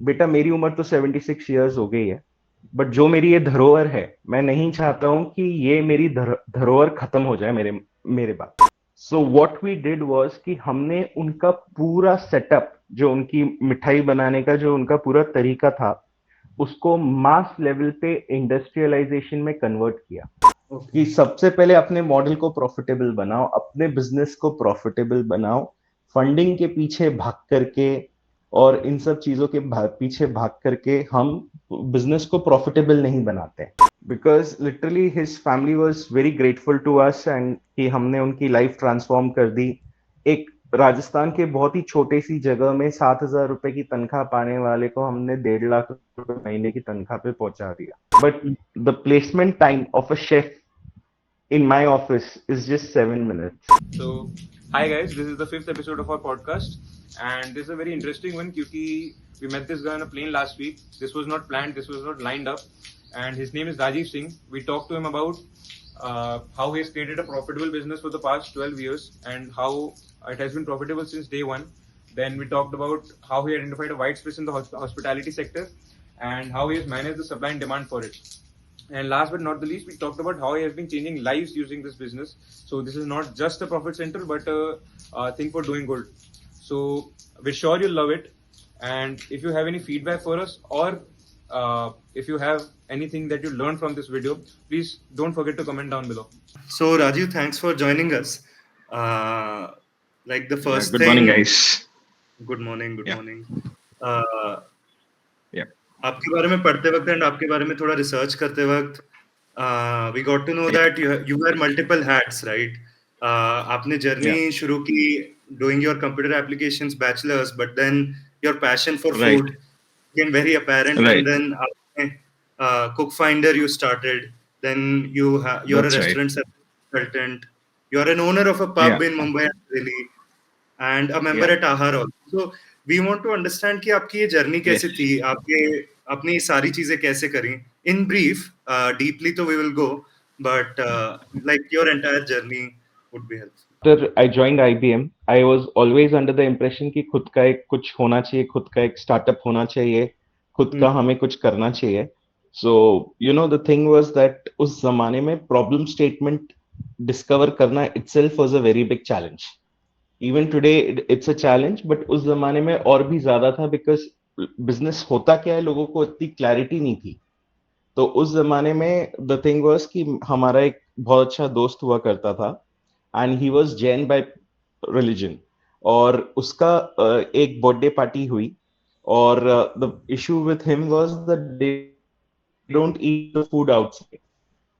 बेटा मेरी उम्र तो 76 ईयर्स हो गई है, बट जो मेरी ये धरोहर है, मैं नहीं चाहता हूं कि ये मेरी धरोहर खत्म हो जाए मेरे मेरे बाद। So what we did was कि हमने उनका पूरा सेटअप, जो उनकी मिठाई बनाने का जो उनका पूरा तरीका था, उसको मास लेवल पे इंडस्ट्रियलाइजेशन में कन्वर्ट किया। ओके। कि सबसे पहले अपने मॉडल को प्रॉफिटेबल बनाओ, अपने बिजनेस को प्रॉफिटेबल बनाओ, फंडिंग के पीछे भाग करके और इन सब चीजों के पीछे भाग करके हम बिजनेस को प्रॉफिटेबल नहीं बनाते। Because literally his family was very grateful to us and कि हमने उनकी लाइफ ट्रांसफॉर्म कर दी। एक राजस्थान के बहुत ही छोटे सी जगह में 7,000 रुपए की तनख्वाह पाने वाले को हमने 1.5 लाख रुपए महीने की तनख्वाह पे पहुंचा दिया। But the placement time of a chef in my office is just 7 minutes. So, hi guys, this is the fifth episode of our podcast, and this is a very interesting one because we met this guy on a plane last week. This was not planned, this was not lined up, and his name is Rajiv Singh. We talked to him about how he has created a profitable business for the past 12 years and how it has been profitable since day one. Then we talked about how he identified a white space in the hospitality sector and how he has managed the supply and demand for it. And last but not the least, we talked about how he has been changing lives using this business. So this is not just a profit center, but a thing for doing good. So we're sure you'll love it. And if you have any feedback for us, or if you have anything that you learned from this video, please don't forget to comment down below. So Rajiv, thanks for joining us. Like the first Good morning, thing. guys. Good morning. Good Yeah. morning. Uh, Yeah. आपके बारे में पढ़ते वक्त and आपके बारे में थोड़ा research करते वक्त we got to know that you were multiple hats, right? आपने जर्नी Yeah. शुरू की doing your computer applications bachelors, but then your passion for Right. Food became very apparent, Right. and then आपने cook finder you started, then you're a That's right. restaurant consultant, you're an owner of a pub Yeah. in Mumbai and Delhi, and a member Yeah. at Ahar also. So we want to understand कि आपकी ये journey Yes. कैसे थी, आपके अपनी सारी चीजें कैसे करी in brief. Deeply तो we will go, but like your entire journey would be helpful. After I joined IBM, I was always under the impression कि खुद का एक कुछ होना चाहिए, खुद का एक स्टार्टअप होना चाहिए, खुद का हमें कुछ करना चाहिए. So you know the thing was that उस जमाने में problem statement discover करना itself was a very big challenge. Even today it's a challenge, but उस जमाने में और भी ज्यादा था because business होता क्या है लोगों को इतनी clarity नहीं थी. तो उस जमाने में द थिंग वाज कि हमारा एक बहुत अच्छा दोस्त हुआ करता था and he was Jain by religion. और उसका एक बर्थडे पार्टी हुई और the issue with him was that they don't eat the food outside.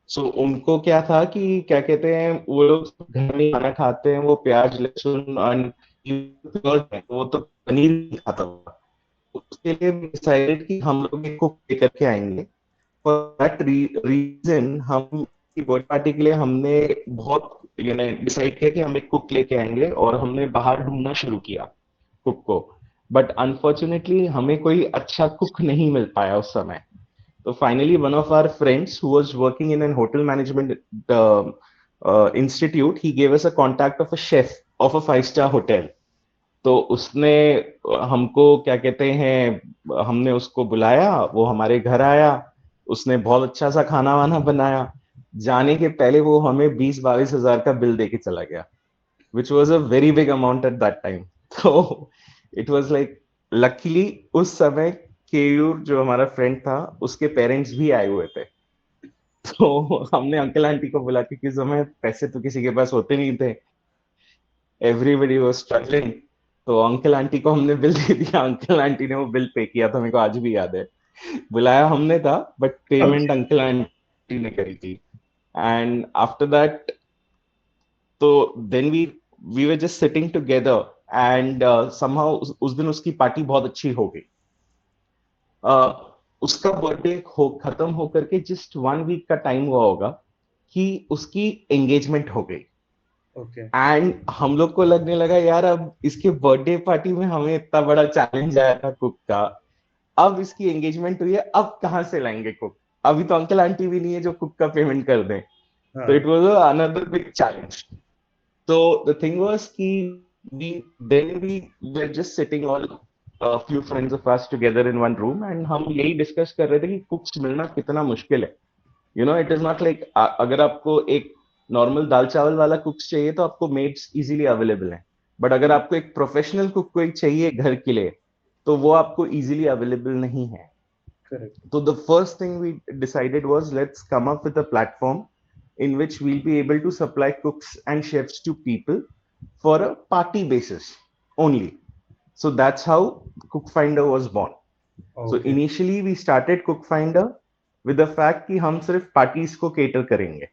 So उनको क्या था कि क्या कहते हैं, वो लोग घर में खाना खाते हैं, वो प्याज लहसुन और वो तो पनीर नहीं खाता था. उसके लिए डिसाइडेड कि हम लोग एक कुक लेकर के आएंगे. फॉर दैट रीजन हम बर्थडे पार्टी के लिए हमने बहुत डिसाइड किया कि हम एक कुक लेके आएंगे और हमने बाहर ढूंढना शुरू किया कुक को. बट अनफॉर्चुनेटली हमें कोई अच्छा कुक नहीं मिल पाया उस समय. तो finally one of our friends who was working in an hotel management institute, he gave us a contact of a chef of a 5 star hotel. तो उसने हमको क्या कहते हैं, हमने उसको बुलाया, वो हमारे घर आया, उसने बहुत अच्छा सा खाना वाना बनाया. जाने के पहले वो हमें 20-22 हजार का बिल देके चला गया, which was a very big amount at that time. तो इट वॉज लाइक लकीली उस समय केयूर जो हमारा फ्रेंड था उसके पेरेंट्स भी आए हुए थे. तो हमने अंकल आंटी को बुला के, किस समय पैसे तो किसी के पास होते नहीं थे, एवरीबडी वाज स्ट्रगलिंग. तो अंकल आंटी को हमने बिल दे दिया, अंकल आंटी ने वो बिल पे किया था, मेरे को आज भी याद है. बुलाया हमने था बट पेमेंट अंकल आंटी ने करी थी. एंड आफ्टर दैट तो then we were just sitting together and somehow उस दिन उसकी पार्टी बहुत अच्छी हो गई. उसका बर्थडे खत्म होकर के जस्ट 1 वीक का टाइम हुआ होगा कि उसकी एंगेजमेंट हो गई. Okay. एंड हम लोग को लगने लगा यार अब इसके बर्थडे पार्टी में हमें इतना बड़ा चैलेंज आया था कुक का, अब इसकी एंगेजमेंट हुई है, अब कहाँ से लाएंगे कुक, अभी तो अंकल आंटी भी नहीं है जो कुक का पेमेंट कर दें. तो it was another big challenge. तो द थिंग वाज कि we were just sitting all few friends of us together in one room, and हम यही डिस्कस कर रहे थे कि कुक्स मिलना कितना मुश्किल है. You know, it is not like अगर आपको एक नॉर्मल दाल चावल वाला कुक्स चाहिए तो आपको मेड्स इजीली अवेलेबल है. बट अगर आपको एक प्रोफेशनल कुक कोई चाहिए घर के लिए, तो वो आपको इजीली अवेलेबल नहीं है. Correct. So the first thing we decided was, let's come up with a platform in which we'll be able to supply cooks and chefs to people for a party basis only. So that's how CookFinder was born. So Okay. initially we started CookFinder with the fact कि हम सिर्फ parties को cater करेंगे.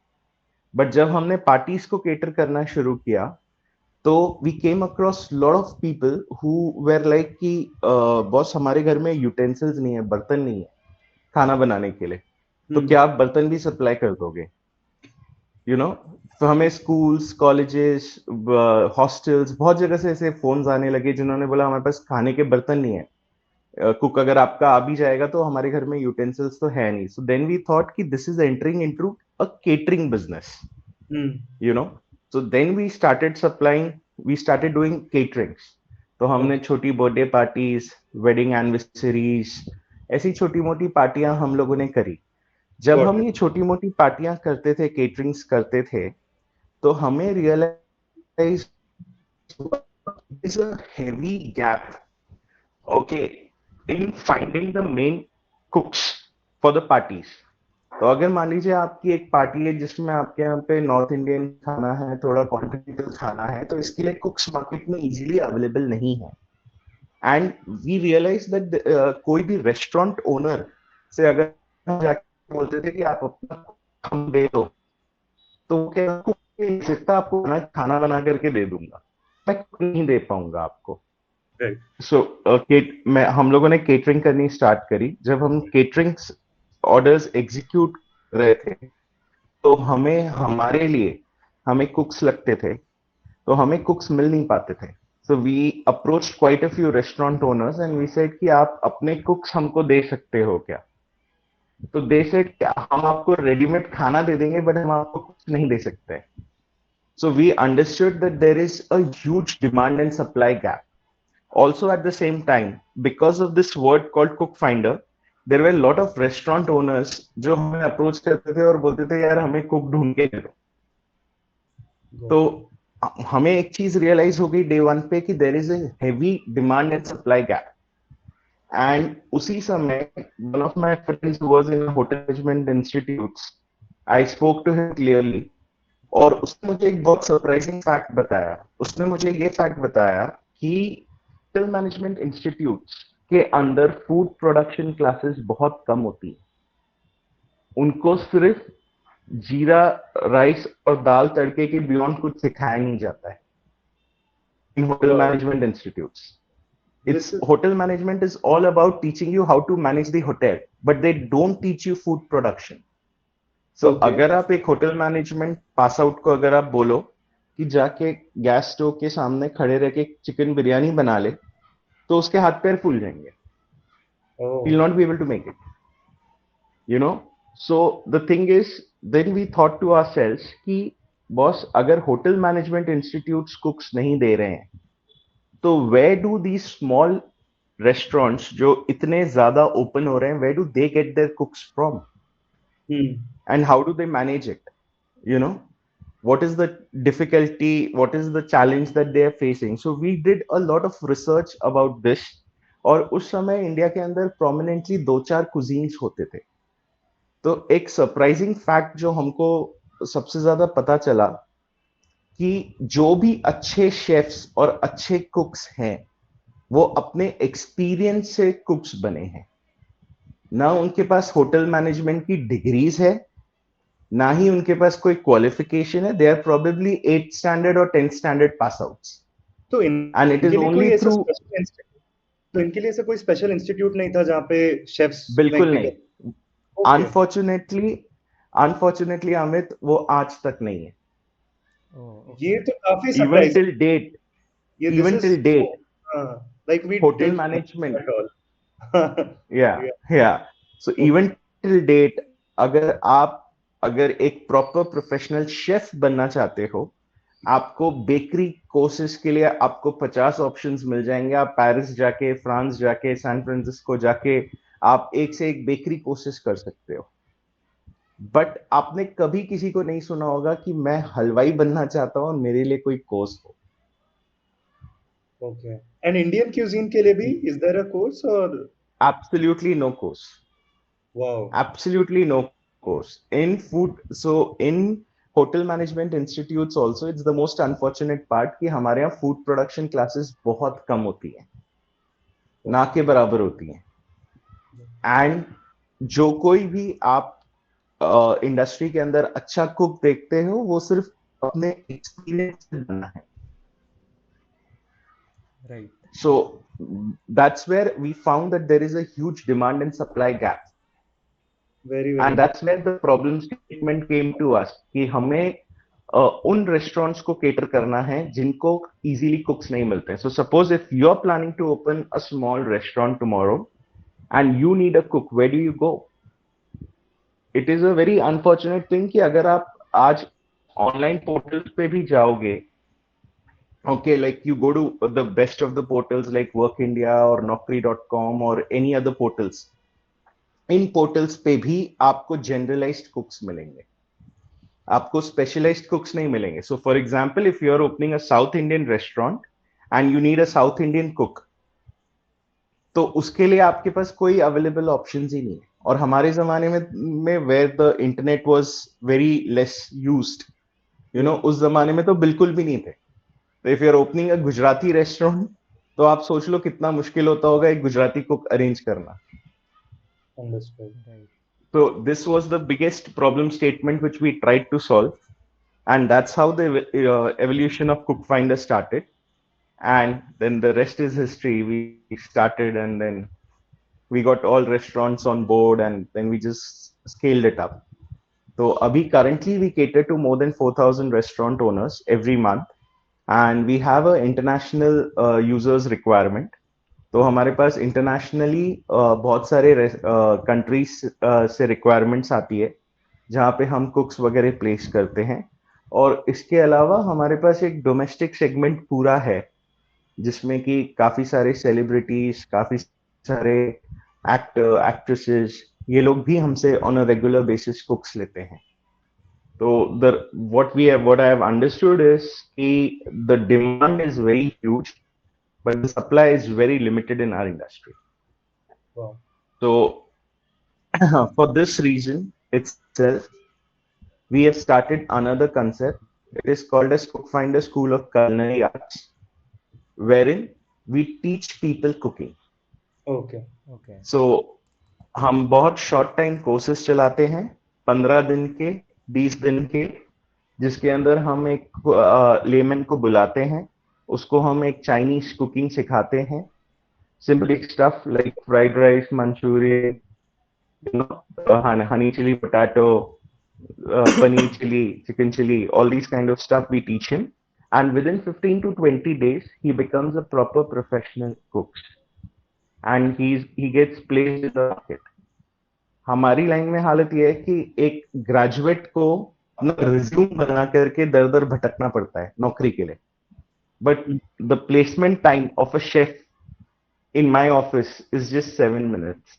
But जब हमने parties को cater करना शुरू किया, तो we came across lot of people who were like कि बॉस हमारे घर में यूटेंसिल्स नहीं है, बर्तन नहीं है खाना बनाने के लिए, तो क्या आप बर्तन भी सप्लाई कर दोगे? यू नो, तो हमें स्कूल्स, कॉलेजेस, हॉस्टल्स, बहुत जगह से ऐसे फोन्स आने लगे जिन्होंने बोला हमारे पास खाने के बर्तन नहीं है, कुक अगर आपका आ भी जाएगा तो हमारे घर में यूटेंसिल्स तो है नहीं. सो देन वी थॉट कि this is entering into a catering business, you know. So then we started supplying, we started doing caterings. तो हमने छोटी बर्थडे पार्टीज, वेडिंग एनिवर्सरीज, ऐसी छोटी मोटी पार्टियां हम लोगों ने करी. जब हम ये छोटी मोटी पार्टियां करते थे, केटरिंग्स करते थे, तो हमें realise is a heavy gap, okay, in finding the main cooks for the parties. तो अगर मान लीजिए आपकी एक पार्टी है जिसमें आपके यहाँ पे नॉर्थ इंडियन खाना है, थोड़ा कॉन्टिनेंटल खाना है, तो इसके लिए कुक्स मार्केट में इजीली अवेलेबल नहीं है. एंड वी रियलाइज दैट कोई भी रेस्टोरेंट ओनर से अगर हम जाके बोलते थे कि आप अपना हम दे दो, तो वो कह सकता आपको खाना बना करके दे दूंगा, मैं नहीं दे पाऊंगा आपको. सो मैं हम लोगों ने केटरिंग करनी स्टार्ट करी. जब हम केटरिंग ऑर्डर्स एग्जीक्यूट रहे थे, तो हमें हमारे लिए हमें कुक्स लगते थे, तो हमें कुक्स मिल नहीं पाते थे. So we approach quite a few restaurant owners and we said कि आप अपने कुक्स हमको दे सकते हो क्या? तो दे सेड क्या हम आपको रेडीमेड खाना दे देंगे, बट हम आपको कुछ नहीं दे सकते. So we understood that there is a huge demand and supply gap. Also at the same time, because of this word called Cook Finder, there were a lot of restaurant owners जो हमें approach करते थे और बोलते थे यार हमें cook ढूंढ के दे दो. तो हमें एक चीज रियलाइज हो गई डे वन पे कि there is a heavy demand and supply gap. And उसी समय one of my friends was in hotel management institutes, I spoke to him clearly, और उसने मुझे एक बहुत सरप्राइजिंग फैक्ट बताया. उसने मुझे ये फैक्ट बताया कि होटल मैनेजमेंट इंस्टीट्यूट्स के अंदर फूड प्रोडक्शन क्लासेस बहुत कम होती है. उनको सिर्फ जीरा राइस और दाल तड़के के बियॉन्ड कुछ सिखाया नहीं जाता है in hotel management institutes. It's hotel management is all about teaching you how to manage the hotel, but they don't teach you food production. So अगर आप एक होटल मैनेजमेंट पास आउट को अगर आप बोलो कि जाके गैस स्टोव के सामने खड़े रह के चिकन बिरयानी बना ले, तो उसके हाथ पैर फूल जाएंगे. He'll not be able to make it. You know, so the thing is, then we thought to ourselves कि बॉस अगर होटल मैनेजमेंट इंस्टीट्यूट्स कुक्स नहीं दे रहे हैं, तो where do these small restaurants जो इतने ज्यादा ओपन हो रहे हैं, where do they get their cooks from? And how do they manage it? You know, what is the difficulty, what is the challenge that they are facing? So we did a lot of research about this. और उस समय India के अंदर prominently 2-4 cuisines होते थे. तो एक surprising fact जो हमको सबसे ज्यादा पता चला कि जो भी अच्छे शेफ्स और अच्छे कुक्स हैं, वो अपने एक्सपीरियंस से कुक्स बने हैं. ना उनके पास होटल मैनेजमेंट की डिग्रीज है, ना ही उनके पास कोई क्वालिफिकेशन है. They are probably 8th standard और 10th स्टैंडर्ड पास आउट्स. तो and it is only through, तो इनके लिए ऐसा कोई स्पेशल इंस्टीट्यूट नहीं था जहाँ पे शेफ्स? बिल्कुल नहीं. अनफॉर्चुनेटली अमित, वो आज तक नहीं है. ये तो काफी even till date like we hotel management at all. yeah so even till date, अगर एक प्रॉपर प्रोफेशनल शेफ बनना चाहते हो, आपको बेकरी कोर्सेज के लिए आपको 50 ऑप्शंस मिल जाएंगे। आप पेरिस जाके, फ्रांस जाके, सैन फ्रांसिस्को जाके आप एक से एक बेकरी कोर्सेज कर सकते हो। बट आपने कभी किसी को नहीं सुना होगा कि मैं हलवाई बनना चाहता हूँ और मेरे लिए कोई कोर्स हो। Okay. And Indian cuisine के लिए भी is there a course or Absolutely no course. wow. Absolutely no course in food. So in hotel management institutes also, it's the most unfortunate part कि हमारे यहाँ food production classes बहुत कम होती है, ना के बराबर होती हैं। एंड जो कोई भी आप इंडस्ट्री के अंदर अच्छा कुक देखते हो वो सिर्फ अपने एक्सपीरियंस से बना है। Right. So that's where we found that there is a huge demand and supply gap. Very And that's where the problem statement came to us कि हमें उन रेस्टोरेंट्स को केटर करना है जिनको इजीली कुक्स नहीं मिलते हैं। So suppose if you are planning to open a small restaurant tomorrow and you need a cook, where do you go? It is a very unfortunate thing कि अगर आप आज ऑनलाइन पोर्टल्स पे भी जाओगे, okay, like you go to the best of the portals like Work India or Naukri.com or any other portals, in portals पे भी आपको जनरलाइज्ड कुक्स मिलेंगे, आपको स्पेशलाइज्ड कुक्स नहीं मिलेंगे। So for example if you are opening a South Indian restaurant and you need a South Indian cook, तो उसके लिए आपके पास कोई अवेलेबल ऑप्शंस ही नहीं है। और हमारे जमाने में where the internet was very less used, you know, उस जमाने में तो बिल्कुल भी नहीं थे। तो if you are opening a Gujarati restaurant, तो आप सोच लो कितना मुश्किल होता होगा एक गुजराती कुक अरेंज करना। understood. Right. So this was the biggest problem statement which we tried to solve, and that's how the evolution of CookFinder started. And then the rest is history. We started, and then we got all restaurants on board, and then we just scaled it up. So abhi currently we cater to more than 4,000 restaurant owners every month, and we have a international users requirement. तो हमारे पास internationally बहुत सारे countries से requirements आती है जहाँ पे हम कुक्स वगैरह प्लेस करते हैं। और इसके अलावा हमारे पास एक डोमेस्टिक सेगमेंट पूरा है जिसमें कि काफी सारे सेलिब्रिटीज, काफी सारे एक्टर, एक्ट्रेसेस, ये लोग भी हमसे ऑन अ रेगुलर बेसिस कुक्स लेते हैं। तो the what I have understood is कि the demand is very huge, but the supply is very limited in our industry. Wow. So for this reason itself, we have started another concept. It is called as CookFinder School of Culinary Arts, wherein we teach people cooking. Okay. Okay. So हम बहुत short time courses चलाते हैं, 15 दिन के, 20 दिन के, जिसके अंदर हम एक लेमन को बुलाते हैं, उसको हम एक चाइनीज कुकिंग सिखाते हैं, simple stuff like fried rice, Manchurian, you know, honey chili potato, paneer chili, chicken chili, all these kind of stuff we teach him. And within 15 to 20 days, he becomes a proper professional cook. And he gets placed in the market. हमारी line में हालत यह है कि एक graduate को अपना resume बना करके दर दर भटकना पड़ता है नौकरी के लिए। But the placement time of a chef in my office is just 7 minutes.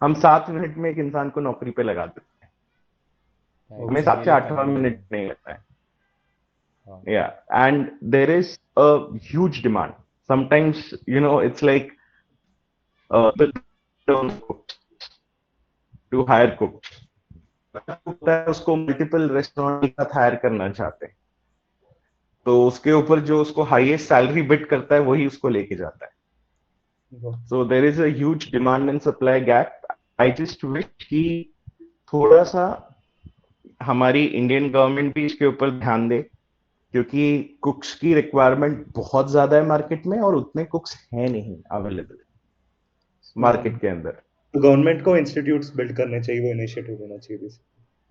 हम 7 मिनट में एक इंसान को नौकरी पे लगा देते हैं, Right. हमें It's 7 से really 8 commendable. मिनट नहीं लगता है। Wow. Yeah, and there is a huge demand. Sometimes, you know, it's like to hire cooks. उसको मल्टीपल रेस्टोरेंट के साथ हायर करना चाहते हैं, तो उसके ऊपर जो उसको हाईएस्ट सैलरी बिड करता है वही उसको लेके जाता है। So there is a huge demand and supply gap. I just wish कि थोड़ा सा हमारी इंडियन गवर्नमेंट भी इसके ऊपर ध्यान दे, क्योंकि कुक्स की रिक्वायरमेंट बहुत ज्यादा है मार्केट में और उतने कुक्स हैं नहीं अवेलेबल मार्केट के अंदर। गवर्नमेंट को इंस्टीट्यूट्स बिल्ड करने चाहिए, वो इनिशिएटिव लेना चाहिए।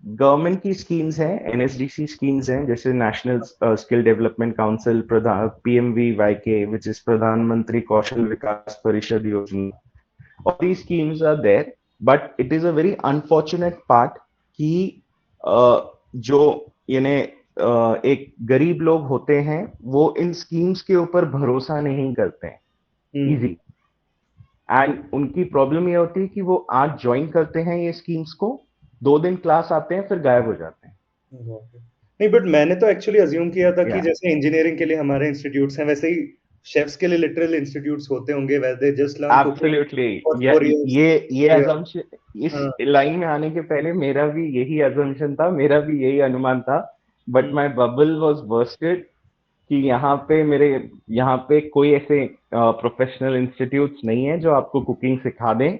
गवर्नमेंट की स्कीम्स हैं, एनएसडीसी स्कीम्स हैं, जैसे national skill development council, Pradhan PMVYK, which is प्रधानमंत्री कौशल विकास परिषद योजना. All these schemes are there, but it is a very unfortunate part कि जो यानी एक गरीब लोग होते हैं वो इन स्कीम्स के ऊपर भरोसा नहीं करते हैं इजी, एंड उनकी प्रॉब्लम ये होती है कि वो आज ज्वाइन करते हैं ये स्कीम्स को, 2 दिन क्लास आते हैं फिर गायब हो जाते हैं। नहीं, बट मैंने तो एक्चुअली अज्यूम किया था कि Yeah. जैसे इंजीनियरिंग के लिए हमारे इंस्टीट्यूट्स हैं, वैसे ही शेफ्स के लिए लिटरल इंस्टीट्यूट्स होते होंगे, where they just learn cooking absolutely, for 4 years. ये Yeah. assumption इस हाँ. लाइन में आने के पहले मेरा भी यही assumption था, मेरा भी यही अनुमान था, but my bubble was bursted कि यहाँ पे कोई ऐसे प्रोफेशनल इंस्टीट्यूट्स नहीं है जो आपको कुकिंग सिखा दें।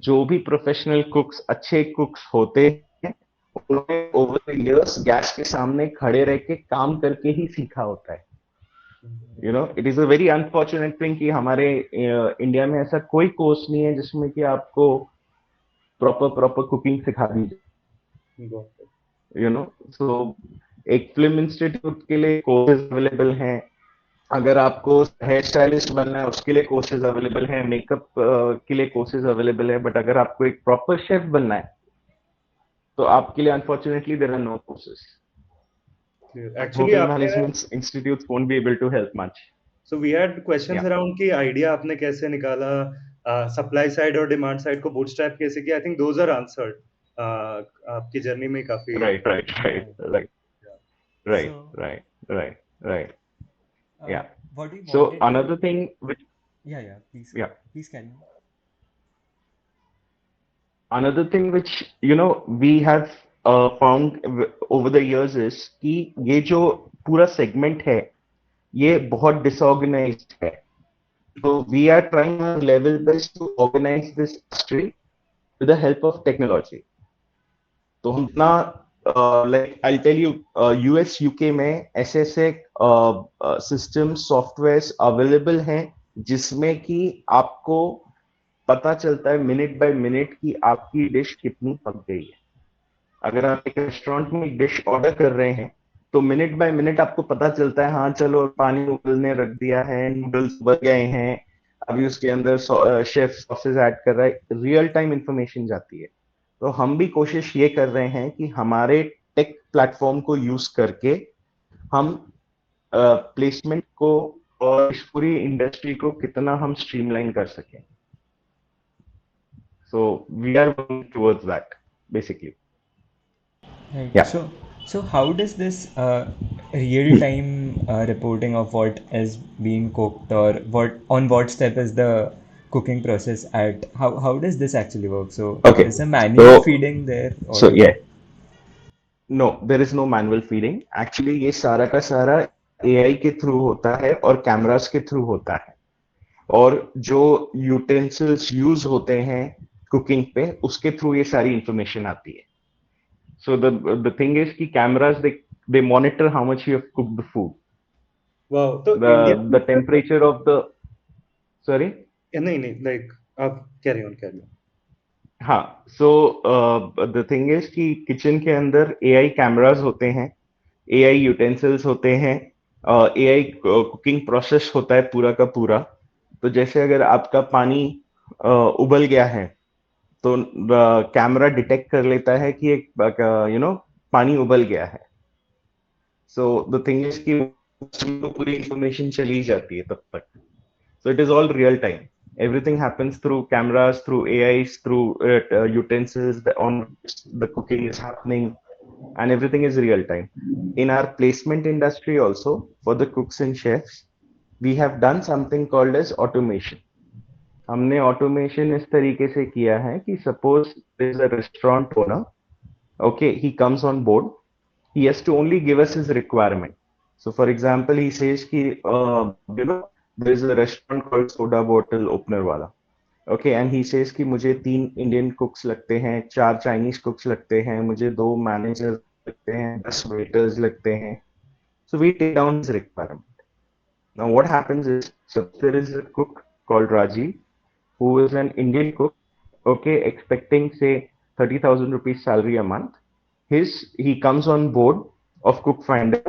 जो भी प्रोफेशनल कुक्स, अच्छे कुक्स होते हैं, उन्होंने ओवर द इयर्स गैस के सामने खड़े रह के काम करके ही सीखा होता है। It is a very unfortunate thing कि हमारे इंडिया में ऐसा कोई कोर्स नहीं है जिसमें कि आपको प्रॉपर कुकिंग सिखा दी जाए। सो एक फिल्म इंस्टीट्यूट के लिए कोर्सेज अवेलेबल हैं, अगर आपको हेयर स्टाइलिस्ट बनना है उसके लिए कोर्सेज अवेलेबल हैं, मेकअप के लिए कोर्सेज अवेलेबल है, बट अगर आपको एक प्रॉपर शेफ बनना है तो आपके लिए unfortunately there are no courses. Actually hotel आपने management institutes won't be able to help much. So we had questions Yeah. Around कि आइडिया आपने कैसे निकाला, सप्लाई साइड और डिमांड साइड को बूटस्ट्रैप कैसे किया। I think those are answered आपकी जर्नी में काफी। Right. Yeah. Right. So, Right. Yeah. what we So wanted to, another thing which, yeah, please, yeah, please carry on. another thing which we have found over the years is कि ये जो पूरा segment है ये बहुत disorganized है। So we are trying our level best to organize this industry with the help of technology. तो हम इतना like I tell you, US UK में ऐसे ऐसे सिस्टम सॉफ्टवेयर्स अवेलेबल हैं जिसमें कि आपको पता चलता है मिनट बाय मिनट कि आपकी डिश कितनी पक गई है। अगर आप एक रेस्टोरेंट में एक डिश ऑर्डर कर रहे हैं तो मिनट बाय मिनट आपको पता चलता है, हाँ चलो पानी उबलने रख दिया है, नूडल्स उबल गए हैं, अभी उसके अंदर शेफ सॉसेस ऐड कर रहा है, रियल टाइम इंफॉर्मेशन जाती है। तो हम भी कोशिश ये कर रहे हैं कि हमारे टेक प्लेटफॉर्म को यूज करके हम प्लेसमेंट को और इस पूरी इंडस्ट्री को कितना हम स्ट्रीमलाइन कर सकें। So we are working towards that basically. Right. Yeah. So how does this real-time reporting of what is being cooked or what step is the cooking process at? How does this actually work? So Okay. is a manual So feeding there or yeah. No, there is no manual feeding. Actually ये सारा का सारा AI के through होता है और cameras के through होता है, और जो यूटेंसिल्स यूज होते हैं कुकिंग पे उसके थ्रू ये सारी इंफॉर्मेशन आती है। So the thing is कि cameras they monitor how much you have cooked the food, wow, तो the India temperature of the, sorry, नहीं, लाइक आप कैरी ऑन। हाँ, so the thing is कि किचन के अंदर AI कैमरास होते हैं, AI यूटेंसिल्स होते हैं, AI कुकिंग प्रोसेस होता है पूरा का पूरा। तो जैसे अगर आपका पानी उबल गया है तो कैमरा डिटेक्ट कर लेता है कि एक पानी उबल गया है। सो द थिंग इज कि उसमें पूरी इंफॉर्मेशन चली जाती है तब तक। So it is all real time, everything happens through cameras, through AIs, through utensils on which the cooking is happening, and everything is real time. In our placement industry also, for the cooks and chefs, we have done something called as automation. हमने automation इस तरीके से किया है कि suppose there's a restaurant owner, okay, he comes on board, he has to only give us his requirement. So for example, he says कि there is a restaurant called Soda Bottle Opener वाला, okay, and he says कि मुझे 3 Indian कुक्स लगते हैं, 4 Chinese कुक्स लगते हैं, मुझे 2 manager लगते हैं, 10 वेटर्स लगते हैं. So we take down his requirement. Now what happens is, so there is a cook called Rajiv, who is an Indian cook, okay, expecting say 30,000 rupees salary a month. He comes on board of Cook Finder.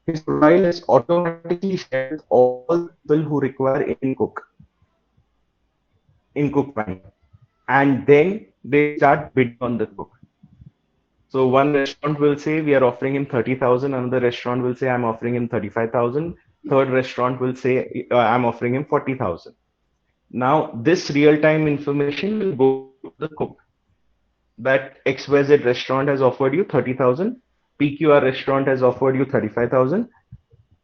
His profile is automatically shared with all people who require Indian cook in Cook Finder, and then they start bidding on the cook. So one restaurant will say we are offering him 30,000, another restaurant will say I'm offering him 35,000, third restaurant will say I'm offering him 40,000. Now this real-time information will go to the cook that XYZ restaurant has offered you 30,000, PQR restaurant has offered you 35,000.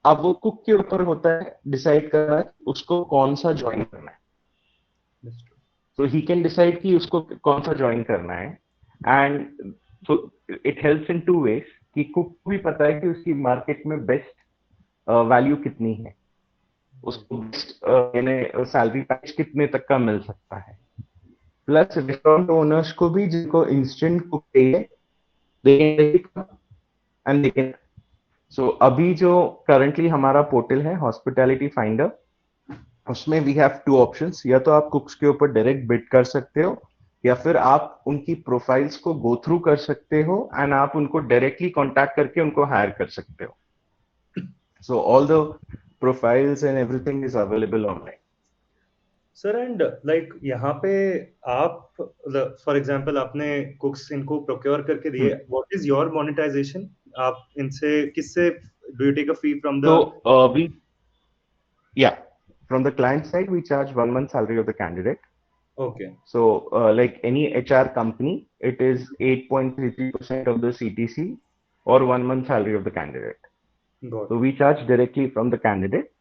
अब वो cook के ऊपर होता है decide करना है उसको कौन सा ज्वाइन करना है. So he can decide कि उसको कौन सा ज्वाइन करना है. And so it helps in two ways कि कुक को भी पता है कि उसकी मार्केट में बेस्ट वैल्यू कितनी है, उसको बेस्ट सैलरी पैकेज कितने तक का मिल सकता है. प्लस रेस्टोरेंट ओनर्स को भी जिनको इंस्टेंट कुक चाहिए दे एंड दे कैन. सो अभी जो करंटली हमारा पोर्टल है हॉस्पिटैलिटी फाइंडर, उसमें वी हैव टू ऑप्शंस. या तो आप कुक्स के ऊपर डायरेक्ट बिड कर सकते हो या फिर आप उनकी प्रोफाइल्स को गो थ्रू कर सकते हो एंड आप उनको डायरेक्टली कांटेक्ट करके उनको हायर कर सकते हो. So all the profiles and everything is available online. Sir and like यहाँ पे आप फॉर एग्जांपल आपने कुक्स इनको प्रोक्योर करके दिए, व्हाट इज योर मोनेटाइजेशन? आप इनसे किससे do you take a fee from the? So we, yeah, from the client side, we charge 1 month salary of the candidate. Okay. So like any HR company, it is 8.33% of the CTC or 1 month salary of the candidate. Got. So we charge directly from the candidate.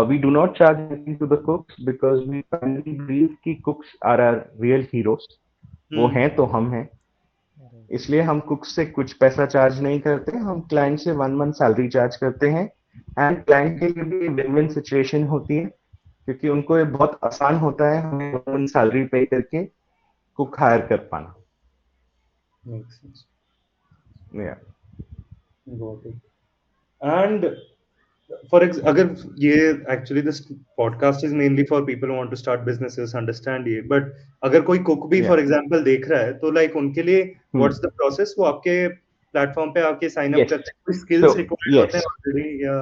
We do not charge anything to the cooks because we finally believe कि cooks are our real heroes. वो हैं तो हम हैं, इसलिए हम कुक्स से कुछ पैसा चार्ज नहीं करते. हम क्लाइंट से 1 month सैलरी चार्ज करते हैं एंड क्लाइंट के लिए भी विन विन सिचुएशन होती है क्योंकि उनको ये बहुत आसान होता है हमें 1 month सैलरी पे करके कुक हायर कर पाना. Makes sense. Yeah. Got it. And for अगर ये actually this podcast is mainly for people who want to start businesses, understand ये, बट अगर कोई कुक भी फॉर एग्जांपल देख रहा है तो लाइक उनके लिए व्हाट्स द प्रोसेस? वो आपके प्लेटफॉर्म पे आके साइन अप Yes. करते हैं, कोई स्किल्स So, रिक्वायर्ड होते हैं yes. ऑलरेडी या?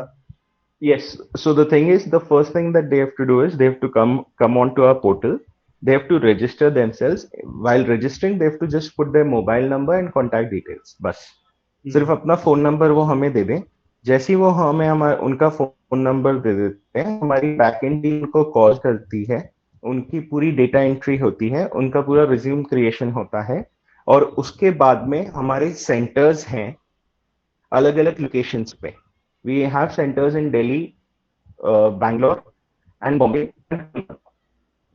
Yes. So the thing is, the first thing that they have to do is they have to come onto our portal. They have to register themselves. While registering, they have to just put their mobile number and contact details. बस सिर्फ अपना phone number वो हमें दे दें. जैसे ही वो हमें उनका फोन नंबर दे देते हैं, हमारी बैकएंड टीम को कॉल करती है, उनकी पूरी डेटा एंट्री होती है, उनका पूरा रिज्यूम क्रिएशन होता है और उसके बाद में हमारे सेंटर्स हैं अलग अलग लोकेशंस पे. We have centers in Delhi, Bangalore and Bombay.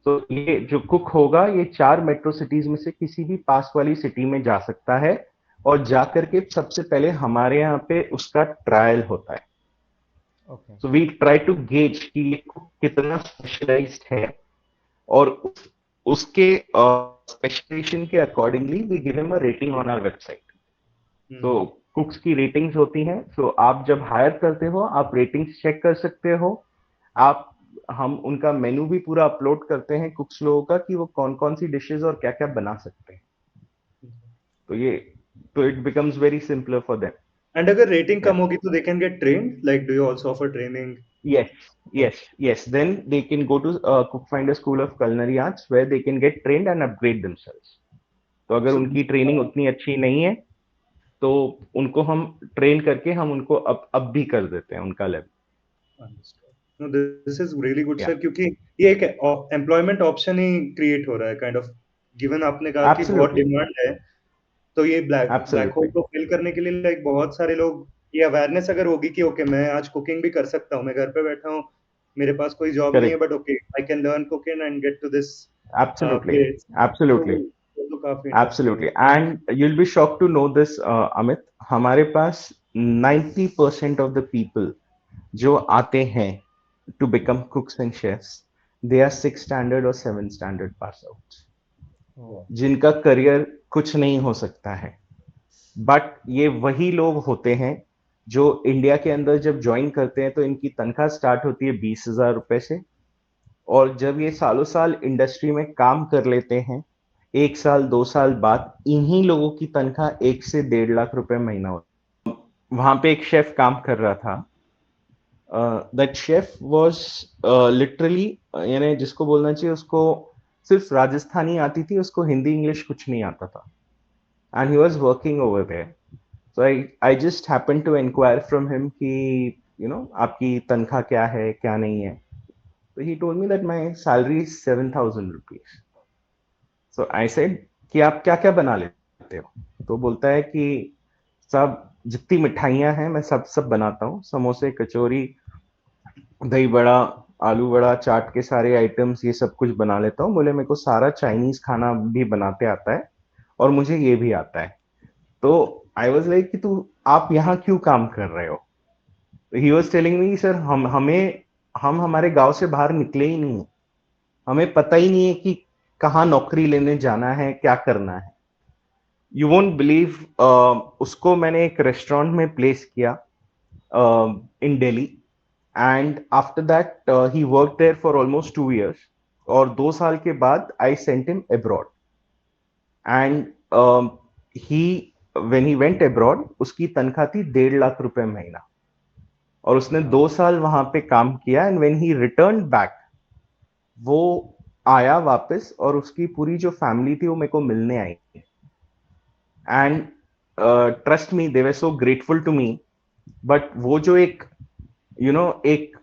तो ये जो कुक होगा ये 4 मेट्रो सिटीज में से किसी भी पास वाली सिटी में जा सकता है और जाकर के सबसे पहले हमारे यहाँ पे उसका ट्रायल होता है. Okay. So we try to gauge कि ये कुक कितना स्पेशलाइज्ड है और उसके स्पेशलाइजेशन के accordingly we give him a rating on our website. तो कुक्स की रेटिंग्स होती हैं. सो आप जब हायर करते हो आप रेटिंग्स चेक कर सकते हो. हम उनका मेनू भी पूरा अपलोड करते हैं कुक्स लोगों का कि वो कौन कौन सी डिशेस और क्या क्या बना सकते हैं. तो it becomes very simpler for them. And अगर रेटिंग कम होगी तो they can get trained, like do you also offer training? Yes. Then they can go to Cook Finder School of Culinary Arts where they can get trained and upgrade themselves. तो अगर उनकी training उतनी अच्छी नहीं है तो उनको हम ट्रेन करके हम उनको अब भी कर देते हैं उनका level. No, this is really good, Yeah. sir, क्योंकि ये एक एम्प्लॉयमेंट ऑप्शन ही क्रिएट हो रहा है काइंड ऑफ. गिवन आपने कहा कि बहुत Absolutely. डिमांड है तो ये ब्लैक होल Absolutely. को फिल करने के लिए लाइक बहुत सारे लोग, ये अवेयरनेस अगर होगी कि ओके मैं आज कुकिंग भी कर सकता हूँ, मैं घर पे बैठा हूँ, मेरे पास कोई जॉब नहीं है, Correct. But okay I can learn cooking and get to this Absolutely. Place. Absolutely. तो काफी Absolutely. And you'll be shocked to know this, Amit. हमारे पास 90% of the people जो आते हैं to become cooks and chefs, they are 6th standard or 7th standard pass out. जिनका career कुछ नहीं हो सकता है. बट ये वही लोग होते हैं जो इंडिया के अंदर जब ज्वाइन करते हैं तो इनकी तनख्वाह स्टार्ट होती है 20,000 रुपए से और जब ये सालों साल इंडस्ट्री में काम कर लेते हैं 1 साल 2 साल बाद इन्हीं लोगों की तनख्वाह 1 से 1.5 लाख रुपए महीना होती है. वहां पे एक शेफ काम कर रहा था. दैट शेफ वाज लिटरली, यानी जिसको बोलना चाहिए उसको सिर्फ राजस्थानी आती थी, उसको हिंदी इंग्लिश कुछ नहीं आता था. and he was working over there. So I just happened to inquire from him कि आपकी तनख्वाह क्या है क्या नहीं है. So he told me that my salary is 7,000 rupees. So I said कि आप क्या क्या बना लेते हो. तो बोलता है कि सब जितनी मिठाइयाँ हैं मैं सब सब बनाता हूँ. समोसे, कचौरी, दही बड़ा, आलू बड़ा, चाट के सारे आइटम्स ये सब कुछ बना लेता हूँ. बोले मेरे को सारा चाइनीज खाना भी बनाते आता है और मुझे ये भी आता है. तो आई वाज लाइक कि तू आप यहाँ क्यों काम कर रहे हो. He was telling me sir हम हमारे गांव से बाहर निकले ही नहीं. हमें पता ही नहीं है कि कहाँ नौकरी लेने जाना है, क्या करना है. यू वोंट बिलीव, उसको मैंने एक रेस्टोरेंट में प्लेस किया in Delhi. And after that he work there for almost 2 years. और 2 साल के बाद I sent him abroad. And he when he went abroad उसकी तनख्वाह थी 1.5 लाख महीना. और उसने 2 साल वहां पे काम किया. And when he return back, वो आया वापस और उसकी पूरी जो फैमिली थी वो मेरे को मिलने आई. And trust me, they were so grateful to me. But वो जो एक एक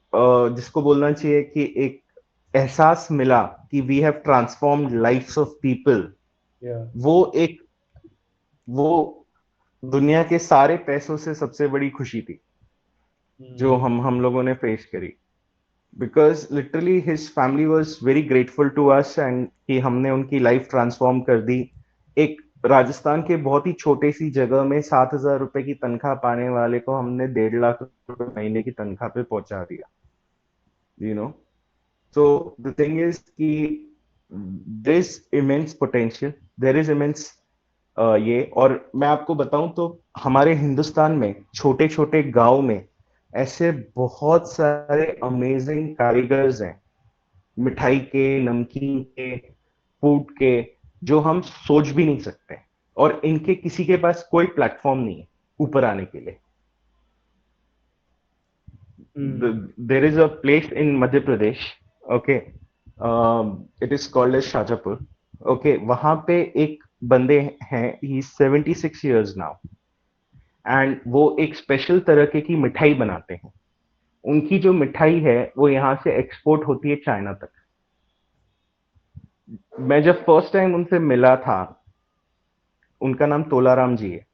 जिसको बोलना चाहिए कि एक एहसास मिला कि we have transformed lifes of people, Yeah. वो दुनिया के सारे पैसों से सबसे बड़ी खुशी थी जो हम लोगों ने फेस करी. Because literally his family was very grateful to us and कि हमने उनकी लाइफ ट्रांसफॉर्म कर दी. एक राजस्थान के बहुत ही छोटे सी जगह में 7,000 रुपए की तनख्वाह पाने वाले को हमने 1.5 लाख रुपए महीने की तनख्वाह पे पहुंचा दिया. So the thing is कि there is immense potential, there is immense ये. और मैं आपको बताऊं तो हमारे हिंदुस्तान में छोटे छोटे गांव में ऐसे बहुत सारे अमेजिंग कारीगर्स हैं, मिठाई के, नमकीन के, फूड के, जो हम सोच भी नहीं सकते. और इनके किसी के पास कोई प्लेटफॉर्म नहीं है ऊपर आने के लिए. There is a place in Madhya Pradesh, okay, it is called as Shajapur. Okay, वहां पे एक बंदे हैं, he is 76 years now, and वो एक स्पेशल तरह की मिठाई बनाते हैं. उनकी जो मिठाई है वो यहाँ से एक्सपोर्ट होती है चाइना तक. मैं जब फर्स्ट टाइम उनसे मिला था, उनका नाम तोलाराम जी है.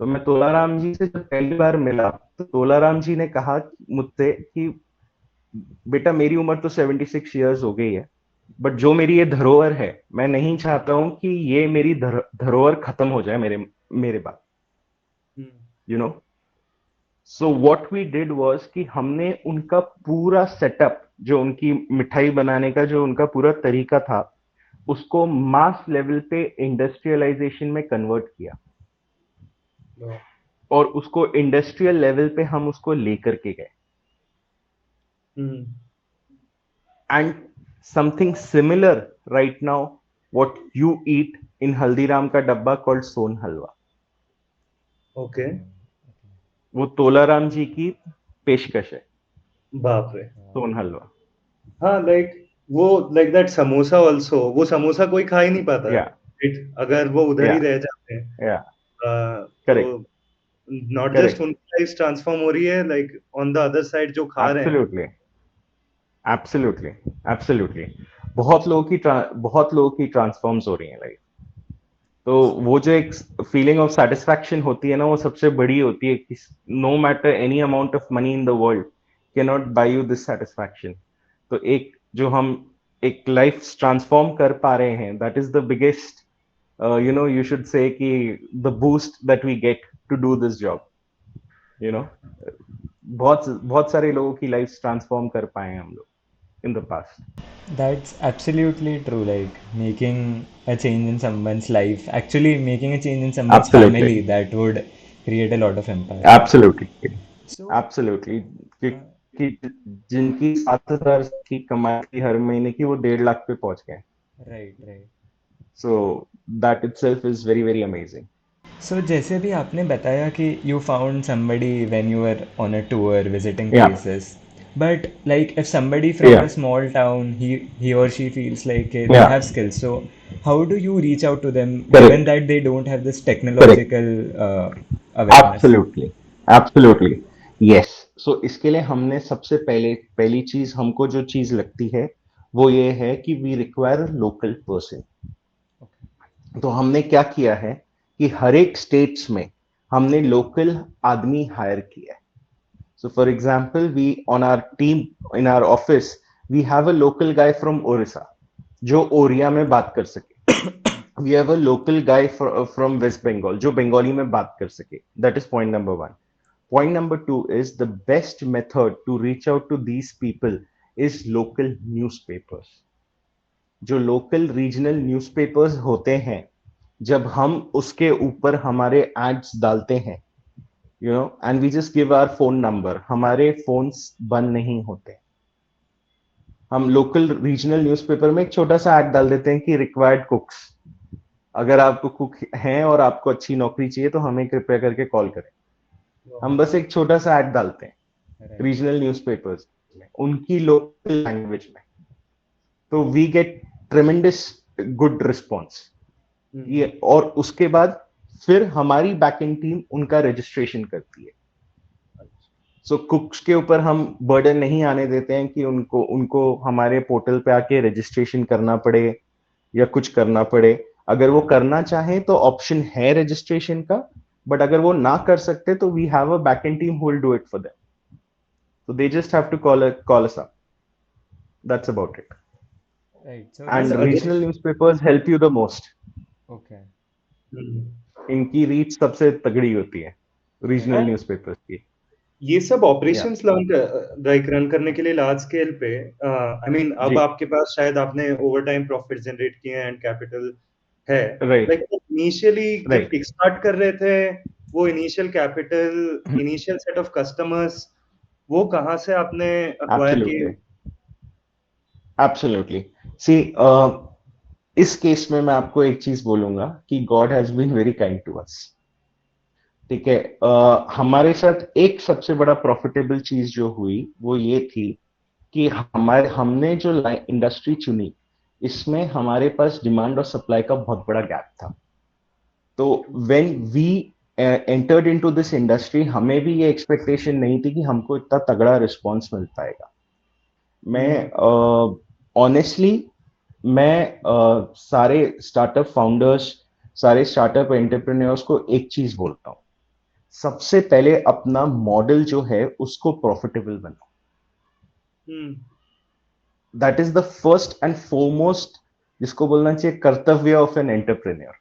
तो मैं तोलाराम जी से जब पहली बार मिला तो तोलाराम जी ने कहा मुझसे कि बेटा मेरी उम्र तो 76 ईयर्स हो गई है, बट जो मेरी ये धरोहर है मैं नहीं चाहता हूं कि ये मेरी धरोहर खत्म हो जाए मेरे बाद. So what we did was कि हमने उनका पूरा सेटअप, जो उनकी मिठाई बनाने का जो उनका पूरा तरीका था, उसको मास लेवल पे इंडस्ट्रियलाइजेशन में कन्वर्ट किया. और उसको इंडस्ट्रियल लेवल पे हम उसको लेकर के गए. And something similar right now what you eat in Haldiram का डब्बा कॉल्ड सोन हलवा. ओके. वो तोलाराम जी की पेशकश है. बाप रे. सोन हलवा. हाँ, लाइक दैट समोसा ऑल्सो. वो समोसा कोई खा ही नहीं पाता. Yeah. अगर वो उधर ही Yeah. रह जाते हैं. Yeah. तो नॉट जस्ट उनकी लाइफ ट्रांसफॉर्म हो रही है, like on the other side जो खा रहे हैं. एब्सोल्युटली बहुत लोगों की ट्रांसफॉर्म्स हो रही हैं लाइफ. तो वो जो एक फीलिंग ऑफ सेटिस्फैक्शन होती है ना, वो सबसे बड़ी होती है कि no matter any amount of money in the world can not buy you this satisfaction. तो एक जो हम एक लाइफ ट्रांसफॉर्म कर पा रहे हैं, that is the biggest you should say कि the boost that we get to do this job. बहुत सारे लोगों की लाइफ ट्रांसफॉर्म कर पाए हम लोग in the past. That's absolutely true. Like making a change in someone's life, actually making a change in someone's Absolutely. family, that would create a lot of impact. Absolutely. कि जिनकी 7,000 की कमाई थी हर महीने की, वो 1.5 लाख पे पहुंच गए. Right. So that itself is very very amazing. So जैसे भी आपने बताया कि you found somebody when you were on a tour visiting Yeah. places. But like if somebody from Yeah, a small town, he or she feels like they yeah, have skills. So how do you reach out to them given correct, that they don't have this correct. technological awareness? Absolutely, absolutely, yes. So इसके लिए हमने सबसे पहले पहली चीज हमको जो चीज लगती है वो ये है कि we require local person. Okay. तो हमने क्या किया है कि हर एक स्टेट्स में हमने लोकल आदमी हायर किया है। So for example we on our team in our office we have a local guy from Orissa जो ओरिया में बात कर सके। We have a local guy from West Bengal जो बंगाली में बात कर सके। That is point number one. Point number two is the best method to reach out to these people is local newspapers. जो लोकल रीजनल न्यूज़पेपर्स होते हैं जब हम उसके ऊपर हमारे एड्स डालते हैं you know and we just give our phone number हमारे फोन्स बंद नहीं होते। हम लोकल रीजनल न्यूज़पेपर में एक छोटा सा ऐड डाल देते हैं कि रिक्वायर्ड कुक्स। अगर आपको कुक हैं और आपको अच्छी नौकरी चाहिए तो हमें कृपया करके कॉल करें। हम बस एक छोटा सा ऐड डालते हैं Right. रीजनल न्यूज़पेपर्स में उनकी लोकल लैंग्वेज में। तो we get tremendous good response. ये और उसके बाद फिर हमारी बैकएंड टीम उनका रजिस्ट्रेशन करती है। सो कुक्स के ऊपर हम बर्डन नहीं आने देते हैं कि उनको उनको हमारे पोर्टल पे आके रजिस्ट्रेशन करना पड़े या कुछ करना पड़े। अगर वो करना चाहें तो ऑप्शन है रजिस्ट्रेशन का, बट अगर वो ना कर सकते तो we have a backend team who will do it for them. So they just have to call us up. That's about it. Right. So And this And regional newspapers help you the most. okay. इनकी reach सबसे तगड़ी होती है Right. Regional newspapers की। ये सब या operations like run करने के लिए लार्ज स्केल पे आई मीन अब जी आपके पास शायद आपने ओवर टाइम प्रॉफिट जनरेट किए हैं एंड कैपिटल है राइट लाइक इनिशियली जब राइट किक स्टार्ट कर रहे थे वो initial capital initial set of customers वो कहाँ से आपने अक्वायर किए? Absolutely absolutely. सी इस केस में मैं आपको एक चीज बोलूंगा कि God has been very kind to us. ठीक है, हमारे साथ एक सबसे बड़ा प्रॉफिटेबल चीज जो हुई वो ये थी कि हमारे हमने जो इंडस्ट्री चुनी इसमें हमारे पास डिमांड और सप्लाई का बहुत बड़ा गैप था। तो when we entered into this industry हमें भी ये एक्सपेक्टेशन नहीं थी कि हमको इतना तगड़ा रिस्पॉन्स मिल पाएगा। मैं ऑनेस्टली मैं सारे स्टार्टअप फाउंडर्स सारे स्टार्टअप एंटरप्रेन्योर्स को एक चीज बोलता हूँ, सबसे पहले अपना मॉडल जो है उसको प्रॉफिटेबल बनाओ। That is the first and foremost जिसको बोलना चाहिए कर्तव्य ऑफ एन एंटरप्रेन्योर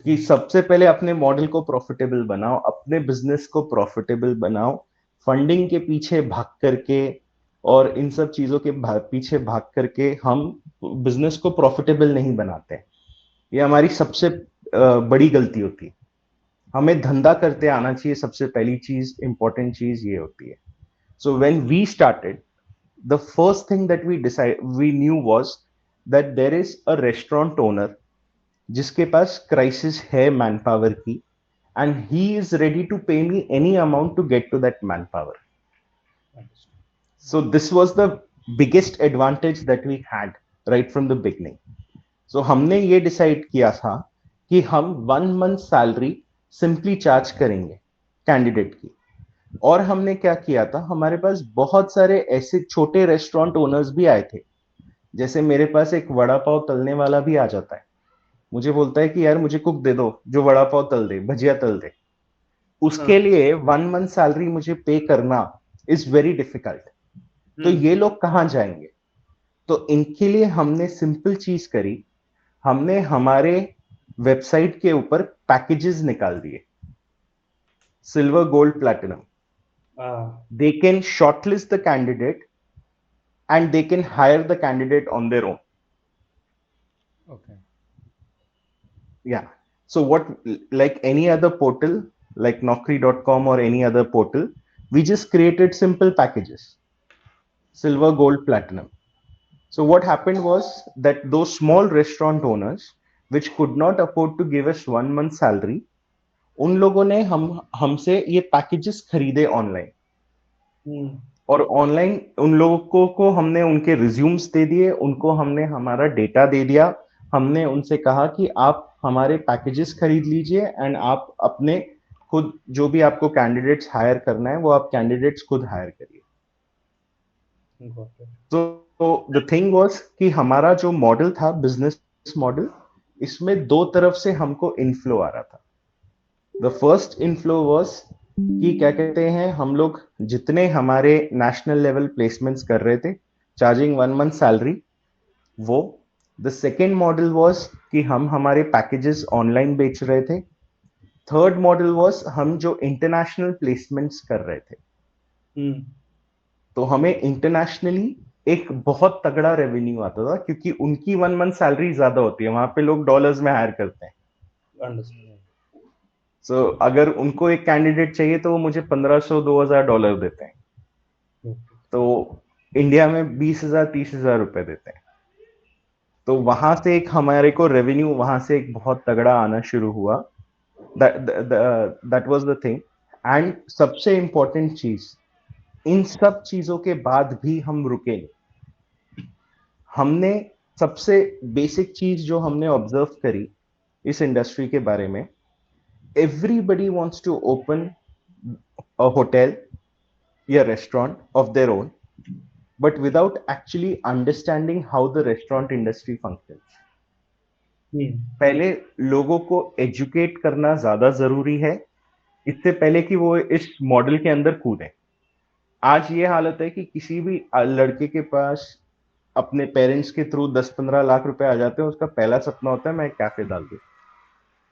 कि सबसे पहले अपने मॉडल को प्रॉफिटेबल बनाओ, अपने बिजनेस को प्रॉफिटेबल बनाओ। फंडिंग के पीछे भाग करके और इन सब चीजों के पीछे भाग करके हम बिजनेस को प्रॉफिटेबल नहीं बनाते। ये हमारी सबसे बड़ी गलती होती है। हमें धंधा करते आना चाहिए, सबसे पहली चीज इंपॉर्टेंट चीज ये होती है। So when we started the first thing that we knew was that there is a restaurant owner जिसके पास क्राइसिस है मैन पावर की and he is ready to pay me any amount to get to that man power. So this was the biggest advantage that we had right from the beginning. सो हमने ये decide किया था कि हम 1 month salary simply charge करेंगे candidate की। और हमने क्या किया था, हमारे पास बहुत सारे ऐसे छोटे रेस्टोरेंट ओनर्स भी आए थे। जैसे मेरे पास एक वड़ा पाव तलने वाला भी आ जाता है, मुझे बोलता है कि यार मुझे कुक दे दो जो वड़ा पाव तल दे, भजिया तल दे। उसके लिए 1 मंथ सैलरी मुझे पे करना इज वेरी डिफिकल्ट। तो ये लोग कहां जाएंगे? तो इनके लिए हमने सिंपल चीज करी, हमने हमारे वेबसाइट के ऊपर पैकेजेस निकाल दिए, silver gold platinum. They can shortlist the candidate and they can hire the candidate on their own. Okay. Yeah. So what, like any other portal, like Naukri.com or any other portal, we just created simple packages, silver, gold, platinum. So what happened was that those small restaurant owners, which could not afford to give us 1 month salary, उन लोगों ने हमसे ये packages खरीदे online. और online उन लोगों को हमने उनके रिज्यूम्स दे दिए, उनको हमने हमारा डेटा दे दिया, हमने उनसे कहा कि आप हमारे पैकेजेस खरीद लीजिए एंड आप अपने खुद जो भी आपको कैंडिडेट्स हायर करना है वो आप कैंडिडेट्स खुद हायर करिए। Got it. तो द थिंग वाज कि हमारा जो मॉडल था बिजनेस मॉडल, इसमें दो तरफ से हमको इनफ्लो आ रहा था। द फर्स्ट इनफ्लो वाज कि क्या कहते हैं, हम लोग जितने हमारे नेशनल लेवल प्लेसमेंट्स कर रहे थे चार्जिंग 1 मंथ सैलरी, वो द सेकेंड मॉडल वाज कि हम हमारे पैकेजेस ऑनलाइन बेच रहे थे। थर्ड मॉडल वाज हम जो इंटरनेशनल प्लेसमेंट्स कर रहे थे, Hmm. तो हमें इंटरनेशनली एक बहुत तगड़ा रेवेन्यू आता था क्योंकि उनकी 1 मंथ सैलरी ज्यादा होती है, वहां पे लोग डॉलर्स में हायर करते हैं। Understood. सो अगर उनको एक कैंडिडेट चाहिए तो वो मुझे 1500-2000 डॉलर देते हैं, Okay. तो इंडिया में 20,000-30,000 रुपए देते हैं। तो वहां से एक हमारे को रेवेन्यू वहां से एक बहुत तगड़ा आना शुरू हुआ। That was the thing. And सबसे इंपॉर्टेंट चीज, इन सब चीजों के बाद भी हम रुके नहीं। हमने सबसे बेसिक चीज जो हमने ऑब्जर्व करी इस इंडस्ट्री के बारे में, everybody wants to open a hotel या restaurant of their own, but without actually understanding how the restaurant industry functions. Hmm. पहले लोगों को एजुकेट करना ज्यादा जरूरी है, इससे पहले कि वो इस मॉडल के अंदर कूदें। आज ये हालत है कि किसी भी लड़के के पास अपने पेरेंट्स के थ्रू 10-15 लाख रुपए आ जाते हैं, उसका पहला सपना होता है मैं एक कैफे डाल दूं,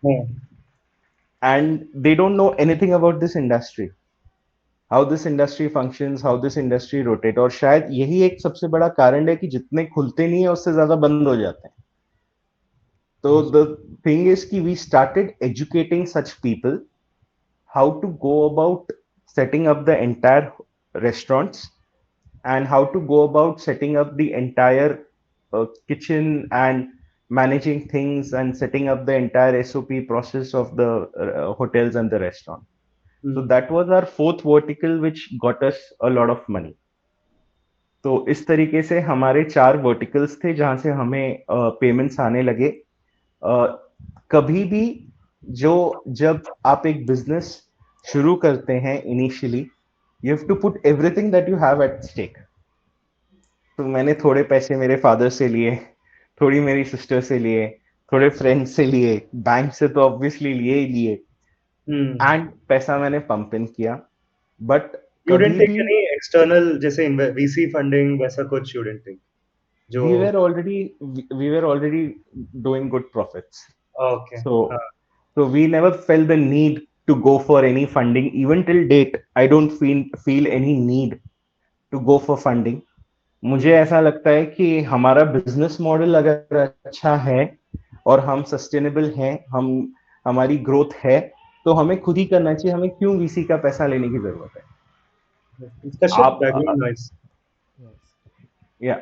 Hmm. And they don't know anything about this industry, how this industry functions, how this industry rotate. और शायद यही एक सबसे बड़ा कारण है कि जितने खुलते नहीं है उससे ज्यादा बंद हो जाते हैं। So the thing is कि we started educating such people how to go about setting up the entire restaurants and how to go about setting up the entire kitchen and managing things and setting up the entire SOP process of the hotels and the restaurant. So Hmm. that was our fourth vertical which got us a lot of money. तो इस तरीके से हमारे 4 verticals थे जहां से हमें payments आने लगे। कभी भी जो जब आप एक बिजनेस शुरू करते हैं initially, you have to put everything that you have at stake. तो मैंने थोड़े पैसे मेरे फादर से लिए, थोड़ी मेरी सिस्टर से लिए, थोड़े फ्रेंड से लिए, बैंक से तो ऑब्वियसली लिए ही लिए, Hmm. एंड पैसा मैंने पंप इन किया। बट You didn't कभी take भी any external जैसे VC funding वैसा कुछ you didn't take जो we were already doing good profits. okay So हाँ so we never felt the need to go for any funding. Even till date, I don't feel any need to go for funding. मुझे ऐसा लगता है कि हमारा business model अगर अच्छा है और हम सस्टेनेबल हैं, हम हमारी ग्रोथ है, तो हमें खुद ही करना चाहिए। हमें क्यों वीसी का पैसा लेने की जरूरत है? इसका shift आप background noise या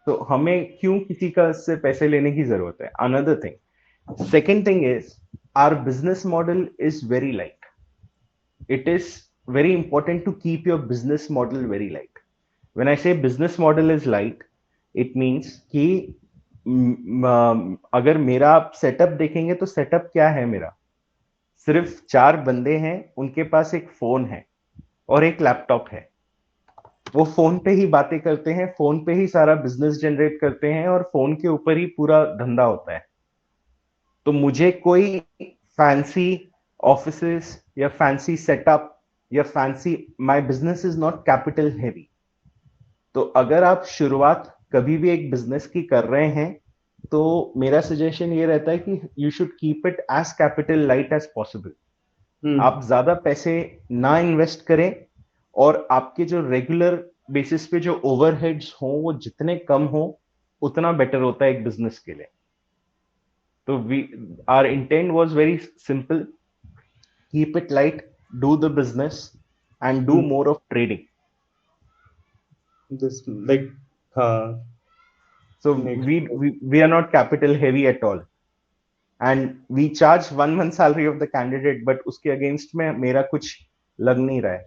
तो हमें क्यों किसी का से पैसे लेने की जरूरत है? Another thing, second thing is our business model is very light. It is very important to keep your business model very light. When I say business model is light, it means कि अगर मेरा आप setup देखेंगे तो setup क्या है मेरा? सिर्फ 4 बंदे हैं, उनके पास एक फोन है और एक लैपटॉप है। वो फोन पे ही बातें करते हैं, फोन पे ही सारा बिजनेस जनरेट करते हैं और फोन के ऊपर ही पूरा धंधा होता है। तो मुझे कोई फैंसी ऑफिसेस या फैंसी सेटअप या fancy, my business is not capital heavy. तो अगर आप शुरुआत कभी भी एक बिजनेस की कर रहे हैं, तो मेरा सजेशन ये रहता है कि you should keep it as capital light as possible. आप ज्यादा पैसे ना इन्वेस्ट करें और आपके जो रेगुलर बेसिस पे जो ओवरहेड्स हों वो जितने कम हो उतना बेटर होता है एक बिजनेस के लिए। तो we our intent was very simple, keep it light, do the business and do more of trading. this like हाँ So makes we are not capital heavy at all, and we charge 1 month salary of the candidate, but उसके against में मेरा कुछ लग नहीं रहा है।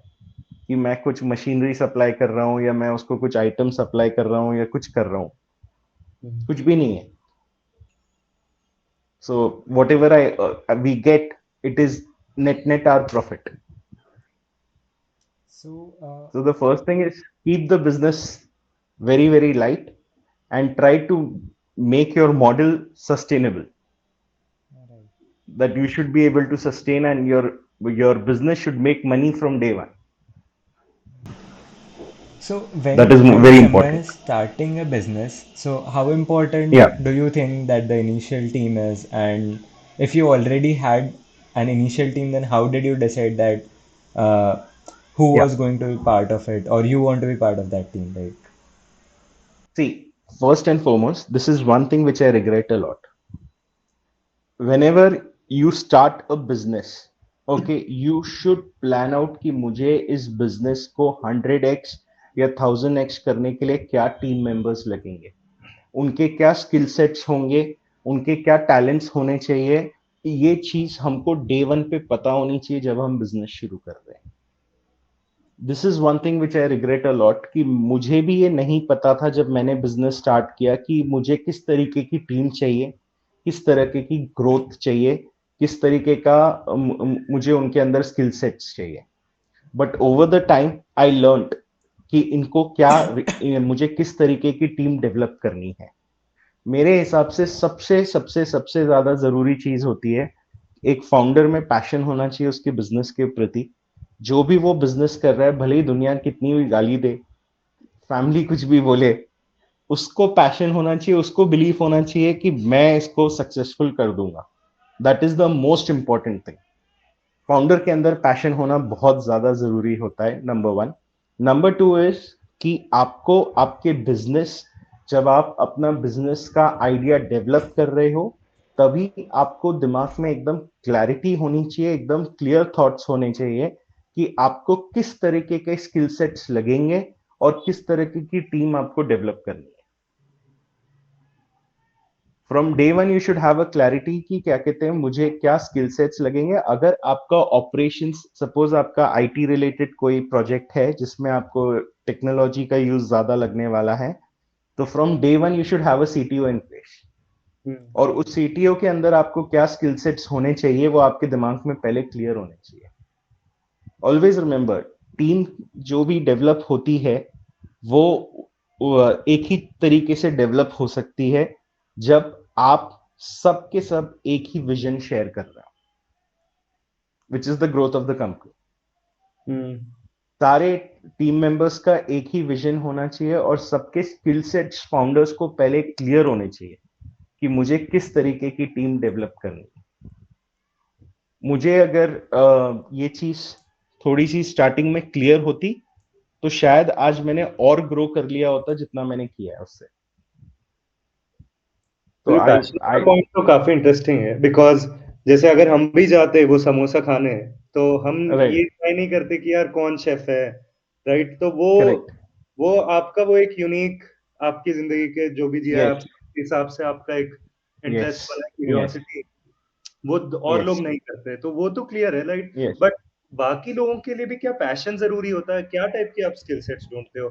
कि मैं कुछ मशीनरी सप्लाई कर रहा हूँ या मैं उसको कुछ आइटम सप्लाई कर रहा हूँ या कुछ कर रहा हूँ, कुछ भी नहीं है. So whatever we get, it is net our profit. So, So the first thing is keep the business very light and try to make your model sustainable, right. that you should be able to sustain, and your business should make money from day one. So That is when very someone important. is starting a business, so how important Yeah. do you think that the initial team is? And if you already had an initial team, then how did you decide that uh, who Yeah. was going to be part of it, or you want to be part of that team? Like, See, first and foremost, this is one thing which I regret a lot. Whenever you start a business, okay, you should plan out कि मुझे इस business को 100x या 1000x करने के लिए क्या team members लगेंगे, उनके क्या skill sets होंगे, उनके क्या talents होने चाहिए. ये चीज हमको day one पे पता होनी चाहिए जब हम business शुरू कर रहे हैं. This is one thing which I regret a lot कि मुझे भी ये नहीं पता था जब मैंने बिजनेस स्टार्ट किया कि मुझे किस तरीके की टीम चाहिए, किस तरीके की ग्रोथ चाहिए, किस तरीके का मुझे उनके अंदर स्किल सेट्स चाहिए. But over the time I learn कि इनको क्या मुझे किस तरीके की टीम डेवलप करनी है. मेरे हिसाब से सबसे सबसे सबसे ज्यादा जरूरी चीज होती है, एक फाउंडर में पैशन होना चाहिए उसके बिजनेस के प्रति. जो भी वो बिजनेस कर रहा है, भले ही दुनिया कितनी भी गाली दे, फैमिली कुछ भी बोले, उसको पैशन होना चाहिए, उसको बिलीफ होना चाहिए कि मैं इसको सक्सेसफुल कर दूंगा. That is the most important thing. Founder के अंदर पैशन होना बहुत ज्यादा जरूरी होता है, number one. Number two is कि आपको आपके बिजनेस, जब आप अपना बिजनेस का आइडिया डेवलप कर रहे हो, तभी आपको दिमाग में एकदम क्लैरिटी होनी चाहिए, एकदम क्लियर थॉट्स होने चाहिए कि आपको किस तरीके के स्किल सेट्स लगेंगे और किस तरीके की टीम आपको डेवलप करनी है. From day one you should have a clarity कि क्या कहते हैं, मुझे क्या स्किल सेट्स लगेंगे. अगर आपका ऑपरेशंस, सपोज आपका आईटी रिलेटेड कोई प्रोजेक्ट है जिसमें आपको टेक्नोलॉजी का यूज ज्यादा लगने वाला है, तो from day one you should have a CTO in place. और उस सीटीओ के अंदर आपको क्या स्किल सेट्स होने चाहिए वो आपके दिमाग में पहले क्लियर होने चाहिए. ऑलवेज रिमेंबर, टीम जो भी डेवलप होती है वो एक ही तरीके से डेवलप हो सकती है जब आप सब के सब एक ही विजन शेयर कर रहे हो, which is the growth of the company. सारे टीम मेंबर्स का एक ही विजन होना चाहिए और सबके स्किल सेट्स फाउंडर्स को पहले क्लियर होने चाहिए कि मुझे किस तरीके की टीम डेवलप करनी है. मुझे अगर ये चीज थोड़ी सी स्टार्टिंग में क्लियर होती तो शायद आज मैंने और ग्रो कर लिया होता जितना मैंने किया है उससे. तो आई पॉइंट तो काफी इंटरेस्टिंग है, बिकॉज जैसे अगर हम भी जाते वो समोसा खाने, तो हम ये राइट, ट्राई नहीं करते कि यार कौन शेफ है, राइट. तो करेक्ट, वो आपका वो एक यूनिक, आपकी जिंदगी के जो भी जिया है, यस, आपके हिसाब से आपका एक यस, इंटरेस्ट वाला यस, क्यूरियोसिटी, वो और लोग यस, नहीं करते, तो वो तो क्लियर है, राइट. यस. बट बाकी लोगों के लिए भी क्या पैशन जरूरी होता है? क्या टाइप के आप स्किल सेट्स ढूंढते हो?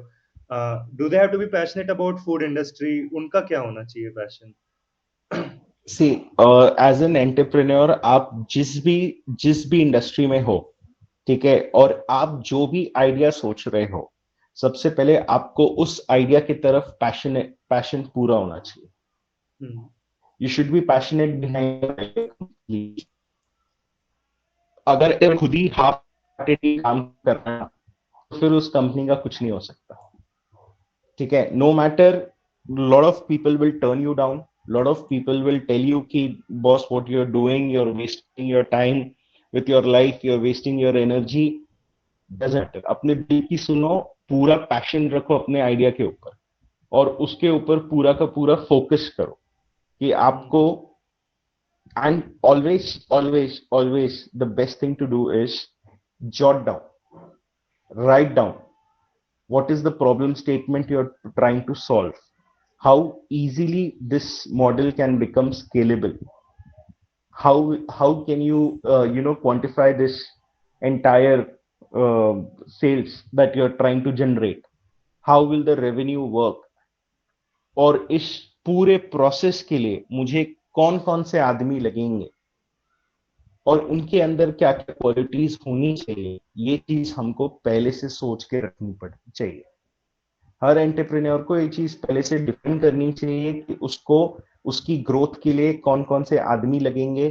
Do they have to be passionate about food industry? उनका क्या होना चाहिए passion? See, as an entrepreneur, आप जिस भी इंडस्ट्री में हो, ठीक है, और आप जो भी आइडिया सोच रहे हो, सबसे पहले आपको उस आइडिया की तरफ पैशन पूरा होना चाहिए. You should be passionate behind. अगर खुद ही हाफ हार्टेडली काम कर रहे हैं तो फिर उस कंपनी का कुछ नहीं हो सकता. ठीक है, no matter, lot of people will turn you down, lot of people will tell you कि boss what you are doing, you are wasting your time with your life, you are wasting your energy. Doesn't matter, अपने दिल की सुनो, पूरा passion रखो अपने idea के ऊपर और उसके ऊपर पूरा का पूरा फोकस करो कि आपको. And always the best thing to do is jot down, write down what is the problem statement you're trying to solve, how easily this model can become scalable, how can you quantify this entire sales that you're trying to generate? How will the revenue work? और इस पूरे process के लिए मुझे कौन कौन से आदमी लगेंगे और उनके अंदर क्या क्या क्वालिटीज होनी चाहिए, ये चीज हमको पहले से सोच के रखनी पड़नी चाहिए। हर एंटरप्रेन्योर को ये चीज पहले से डिफाइन करनी चाहिए कि उसको उसकी ग्रोथ के लिए कौन कौन से आदमी लगेंगे,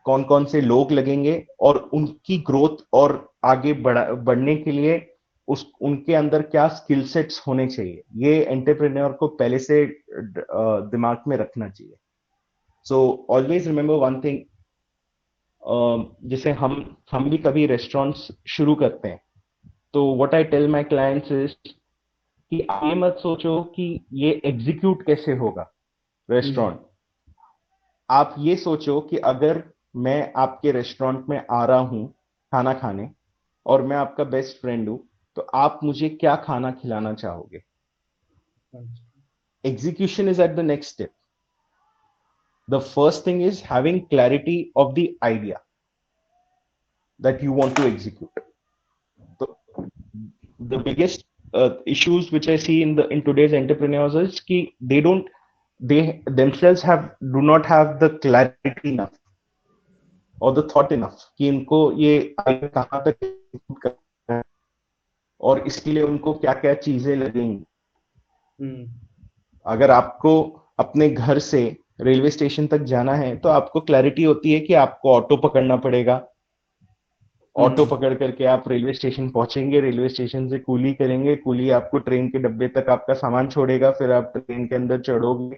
कौन कौन से लोग लगेंगे, और उनकी ग्रोथ और आगे बढ़ने के लिए उस उनके अंदर क्या स्किल सेट्स होने चाहिए, ये एंटरप्रेन्योर को पहले से दिमाग में रखना चाहिए। So always remember one thing, जैसे हम भी कभी रेस्टोरेंट्स शुरू करते हैं, तो what I tell my clients is कि आप ये मत सोचो कि ये एग्जीक्यूट कैसे होगा रेस्टोरेंट। आप ये सोचो कि अगर मैं आपके रेस्टोरेंट में आ रहा हूं खाना खाने और मैं आपका बेस्ट फ्रेंड हूं, तो आप मुझे क्या खाना खिलाना चाहोगे। Execution is at the next step. The first thing is having clarity of the idea that you want to execute. So the biggest issues which I see in today's entrepreneurs is कि they themselves do not have the clarity enough or the thought enough कि इनको ये आगे कहाँ तक execute करना है और इसके लिए उनको क्या क्या चीजें लगेंगी। अगर आपको अपने घर से रेलवे स्टेशन तक जाना है तो आपको क्लैरिटी होती है कि आपको ऑटो पकड़ना पड़ेगा, ऑटो पकड़ करके आप रेलवे स्टेशन पहुंचेंगे, रेलवे स्टेशन से कूली करेंगे, कूली आपको ट्रेन के डब्बे तक आपका सामान छोड़ेगा, फिर आप ट्रेन के अंदर चढ़ोगे,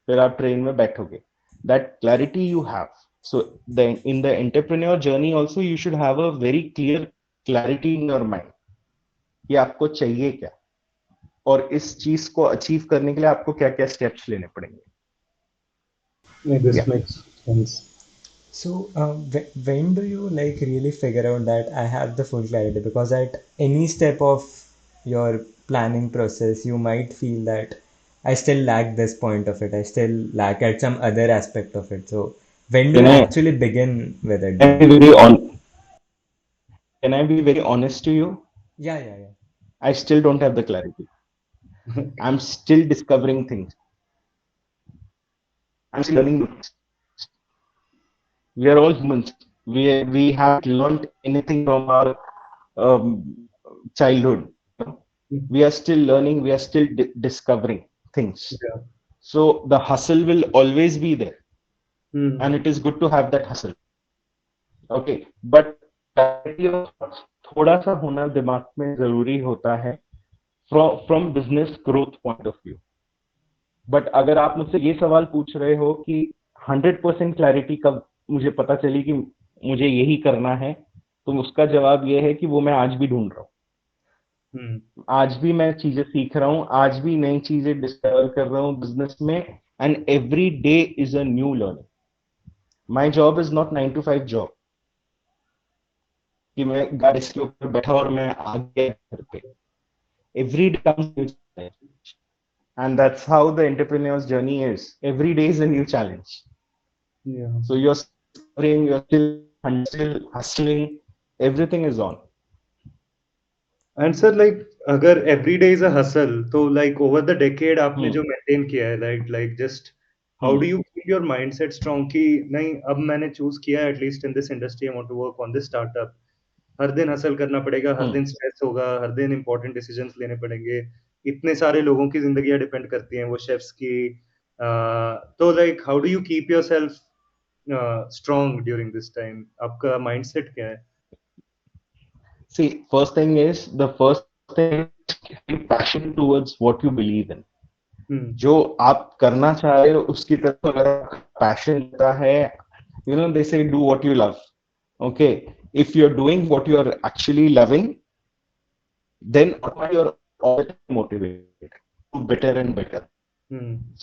फिर आप ट्रेन में बैठोगे। That clarity you have. So in the entrepreneur journey also you should have a very clear clarity in your mind कि आपको चाहिए क्या और इस चीज को अचीव करने के लिए आपको क्या क्या स्टेप्स लेने पड़ेंगे। This makes sense. So, when do you like really figure out that I have the full clarity? Because at any step of your planning process, you might feel that I still lack this point of it. I still lack at some other aspect of it. So, when do you actually begin with it? Can I be very honest to you? Yeah. I still don't have the clarity. I'm still discovering things. I'm still learning things. We are all humans. We haven't learned anything from our childhood. We are still learning. We are still discovering things. Yeah. So the hustle will always be there, and it is good to have that hustle. Okay, but थोड़ा सा होना दिमाग में जरूरी होता है from business growth point of view. But अगर आप मुझसे ये सवाल पूछ रहे हो कि 100% क्लैरिटी कब मुझे पता चली कि मुझे यही करना है, तो उसका जवाब ये है कि वो मैं आज भी ढूंढ रहा हूँ। आज भी मैं चीजें सीख रहा हूँ, आज भी नई चीजें डिस्कवर कर रहा हूँ बिजनेस में, and every day is a new learning. My job is not 9 to 5 job कि मैं गाड़ी के ऊपर बैठा और मैं आगे घर पे। Every day comes new challenge, and that's how the entrepreneur's journey is. Every day is a new challenge. Yeah. So you're suffering, you're still hustling, everything is on. And sir, like अगर every day is a hustle, तो like over the decade आपने जो maintain किया है, like just how do you keep your mindset strong कि नहीं अब मैंने choose किया है, at least in this industry I want to work on this startup. हर दिन हसल करना पड़ेगा, हर दिन स्ट्रेस होगा, हर दिन इंपॉर्टेंट डिसीजंस लेने पड़ेंगे, इतने सारे लोगों की जिंदगियां डिपेंड करती हैं वो शेफ्स की। तो like how do you keep yourself strong during this time? आपका माइंडसेट क्या है? See, first thing is passion towards what you believe in. जो आप करना चाह रहे हो उसकी तरफ अगर पैशन होता है, you know they say do what you love. Okay, if you're doing what you are actually loving, then you're always motivated to better and better.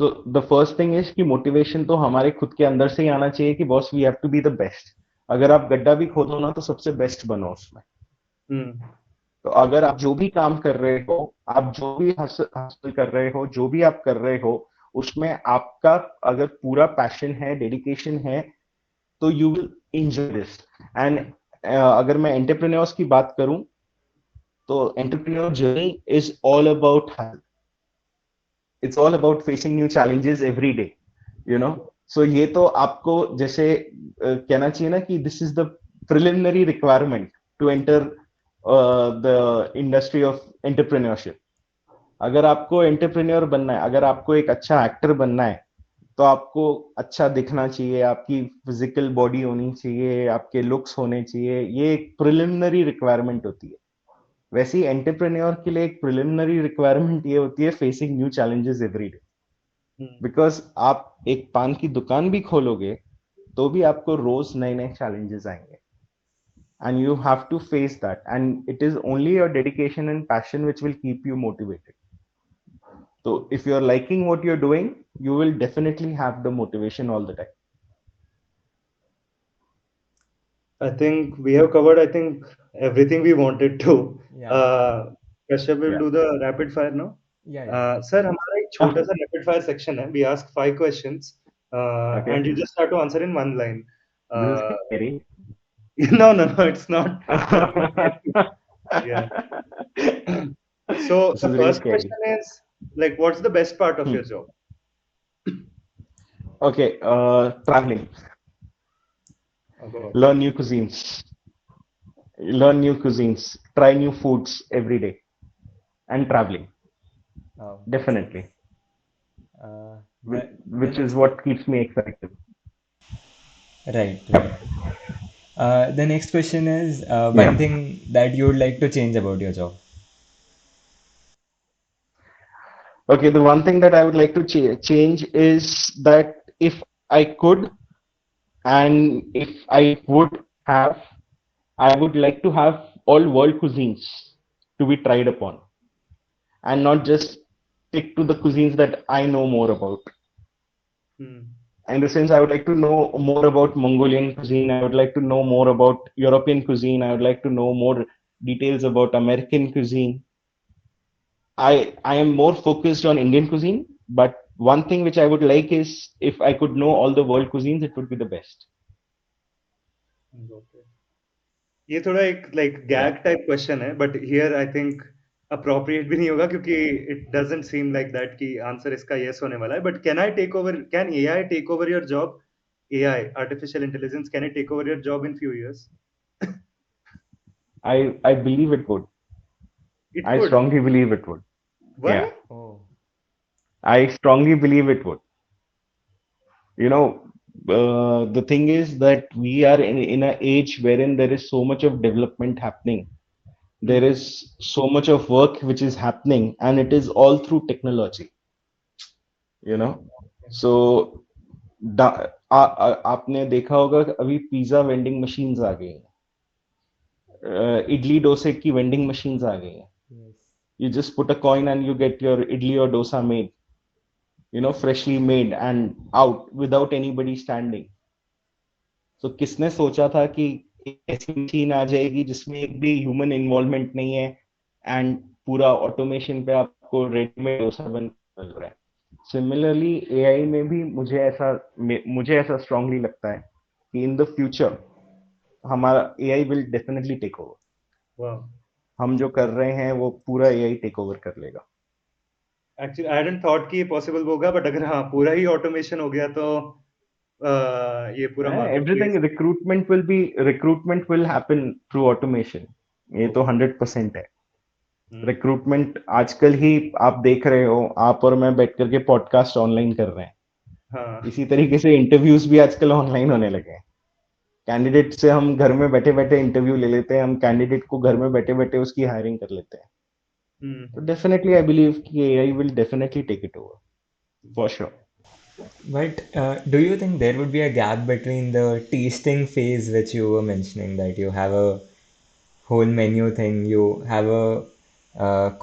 So the first thing is कि motivation तो हमारे खुद के अंदर से ही आना चाहिए कि boss we have to be the best. अगर आप गड्ढा भी खोदो ना तो सबसे बेस्ट बनो उसमें। तो अगर आप जो भी काम कर रहे हो, आप जो भी हासिल कर रहे हो, जो भी आप कर रहे हो, उसमें आपका अगर पूरा पैशन है, डेडिकेशन है, तो you will enjoy this. And अगर मैं एंटरप्रेन्योर्स की बात करूं, तो entrepreneur journey is all about hustle. It's all about facing new challenges every day, you know. So ये तो आपको जैसे कहना चाहिए ना कि this is the preliminary requirement to enter the industry of entrepreneurship. अगर आपको एंटरप्रेन्योर बनना है, अगर आपको एक अच्छा एक्टर बनना है, तो आपको अच्छा दिखना चाहिए, आपकी फिजिकल बॉडी होनी चाहिए, आपके लुक्स होने चाहिए। ये एक प्रिलिमिनरी रिक्वायरमेंट होती है। वैसे ही एंटरप्रेन्योर के लिए एक प्रिलिमिनरी रिक्वायरमेंट ये होती है facing new challenges every day. Because आप एक पान की दुकान भी खोलोगे तो भी आपको रोज नए नए चैलेंजेस आएंगे, and you have to face that, and it is only your dedication and passion which will keep you motivated. So if you're liking what you're doing, you will definitely have the motivation all the time. I think we have covered, I think, everything we wanted to. Yeah. Kashyap will Yeah. do the rapid fire now. Yeah. Sir, हमारा एक छोटा सा rapid fire section है. We ask 5 questions, Okay. and you just have to answer in one line. This is scary. No, it's not. Yeah. So This the is really first scary. question is, like, what's the best part of your job? Okay, traveling. Okay. Learn new cuisines. Try new foods every day, and traveling. Oh, Definitely. the Which is next what keeps me excited. right. The next question is Yeah. one thing that you would like to change about your job. Okay, the one thing that I would like to change is that if I could, and if I would have, I would like to have all world cuisines to be tried upon, and not just stick to the cuisines that I know more about. In the sense, I would like to know more about Mongolian cuisine. I would like to know more about European cuisine. I would like to know more details about American cuisine. I am more focused on Indian cuisine, but one thing which I would like is if I could know all the world cuisines, it would be the best. Okay. ये थोड़ा एक like gag type question है, but here I think appropriate भी नहीं होगा क्योंकि it doesn't seem like that कि answer इसका yes होने वाला है. But can AI take over your job? AI, artificial intelligence, can it take over your job in few years? I believe it would. It I could. strongly believe it would. Why? Yeah. Oh, I strongly believe it would. You know, the thing is that we are in an age wherein there is so much of development happening. There is so much of work which is happening, and it is all through technology. You know, so आपने देखा होगा कि अभी pizza vending machines आ गई हैं, इडली डोसे की vending machines आ गई हैं. yes. You just put a coin and you get your idli or dosa made, you know, freshly made and out without anybody standing. So किसने सोचा था कि ऐसी मशीन आ जाएगी जिसमें एक भी ह्यूमन इन्वॉल्वमेंट नहीं है एंड पूरा ऑटोमेशन पे आपको रेडीमेड डोसा बन मिल रहा है. सिमिलरली एआई में भी मुझे ऐसा स्ट्रांगली लगता है कि इन द फ्यूचर हमारा AI will definitely take over. Wow. हम जो कर रहे हैं वो पूरा एआई टेक ओवर कर लेगा. Actually, I hadn't thought कि ये possible होगा, but अगर हाँ पूरा ही automation हो गया तो ये पूरा Everything recruitment will happen through automation. ये तो 100% है. रिक्रूटमेंट आजकल ही आप देख रहे हो, आप और मैं बैठ करके पॉडकास्ट ऑनलाइन कर रहे हैं. हाँ. इसी तरीके से इंटरव्यूज भी आजकल ऑनलाइन होने लगे हैं. कैंडिडेट से हम घर में बैठे बैठे इंटरव्यू ले लेते हैं, हम कैंडिडेट को घर में बैठे बैठे उसकी हायरिंग कर लेते हैं. तो डेफिनेटली आई बिलीव कि AI will definitely take it over for sure. But do you think there would be a gap between the tasting phase which you were mentioning, that you have a whole menu thing, you have a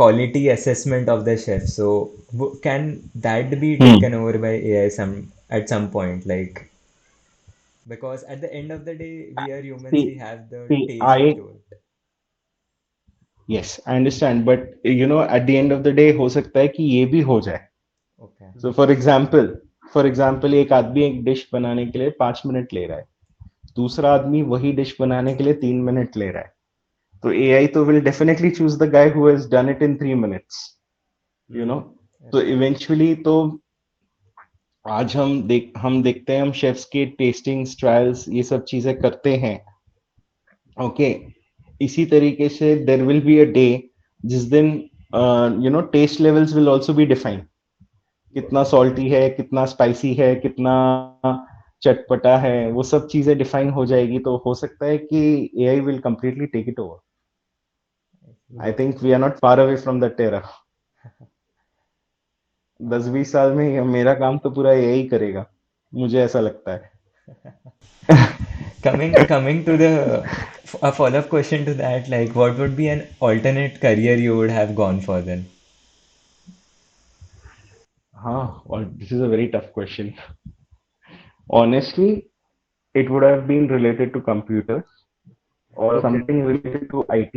quality assessment of the chef? So can that be taken over by AI at some point? Like, because at the end of the day, we are humans, we have the taste to it. Yes, I understand, but you know, at the end of the day हो सकता है कि ये भी हो जाए. Okay. So for example, एक आदमी एक डिश बनाने के लिए 5 मिनट ले रहा है, दूसरा आदमी वही डिश बनाने के लिए 3 मिनट ले रहा है. तो AI तो will definitely choose the guy who has done it in 3 minutes, you know. तो eventually तो आज हम देखते हैं, हम शेफ्स के टेस्टिंग्स ट्रायल्स ये सब चीजें करते हैं, ओके। इसी तरीके से there will be a day जिस दिन taste levels will also be defined, कितना सॉल्टी है, कितना स्पाइसी है, कितना चटपटा है, वो सब चीजें डिफाइन हो जाएगी। तो हो सकता है कि AI will completely take it over. I think we are not far away from that era. 10-20 साल में मेरा काम तो पूरा एआई करेगा, मुझे ऐसा लगता है। Coming to the a follow-up question to that, like what would be an alternate career you would have gone for then? Well, this is a very tough question. Honestly, it would have been related to computers or Okay. something related to IT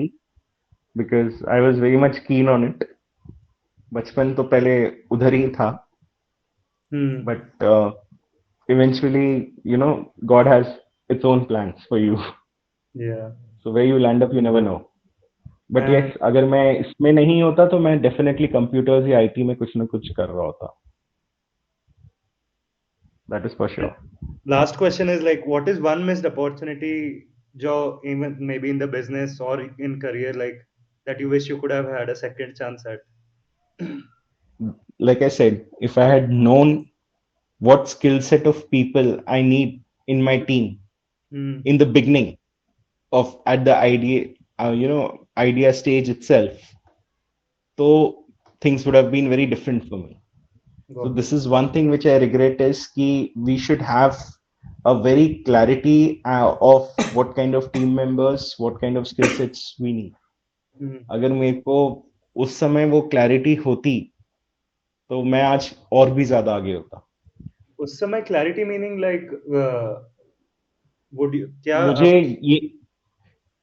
because I was very much keen on it. बचपन तो पहले उधर ही था, but eventually, God has its own plans for you. Yeah. So where you land up, you never know. But And yes, अगर मैं इसमें नहीं होता तो मैं definitely computers या IT में कुछ ना कुछ कर रहा होता. That is for sure. last question is like, what is one missed opportunity, Joe, even maybe in the business or in career, like that you wish you could have had a second chance at? Like I said, if I had known what skill set of people I need in my team Hmm. in the beginning of at the idea stage itself, so things would have been very different for me. So Got this it. is one thing which I regret is कि we should have a very clarity of what kind of team members, what kind of skill sets we need. Hmm. अगर मेरे को उस समय वो clarity होती तो मैं आज और भी ज्यादा आगे होता। उस समय clarity meaning like would you क्या मुझे आप ये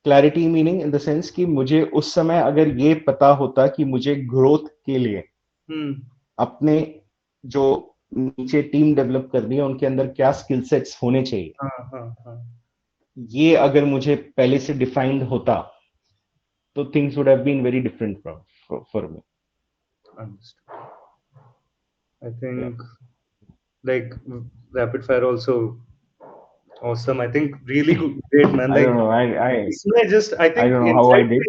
clarity meaning in the sense कि मुझे उस समय अगर ये पता होता कि मुझे ग्रोथ के लिए hmm. अपने जो नीचे टीम डेवलप करनी है उनके अंदर क्या स्किल सेट्स होने चाहिए, हाँ. ये अगर मुझे पहले से डिफाइंड होता तो things would have been very different from for me. Understood. I think like rapid fire also awesome. I think really great, man. I Like don't know, इसमें just I I think don't know how I insight. Did.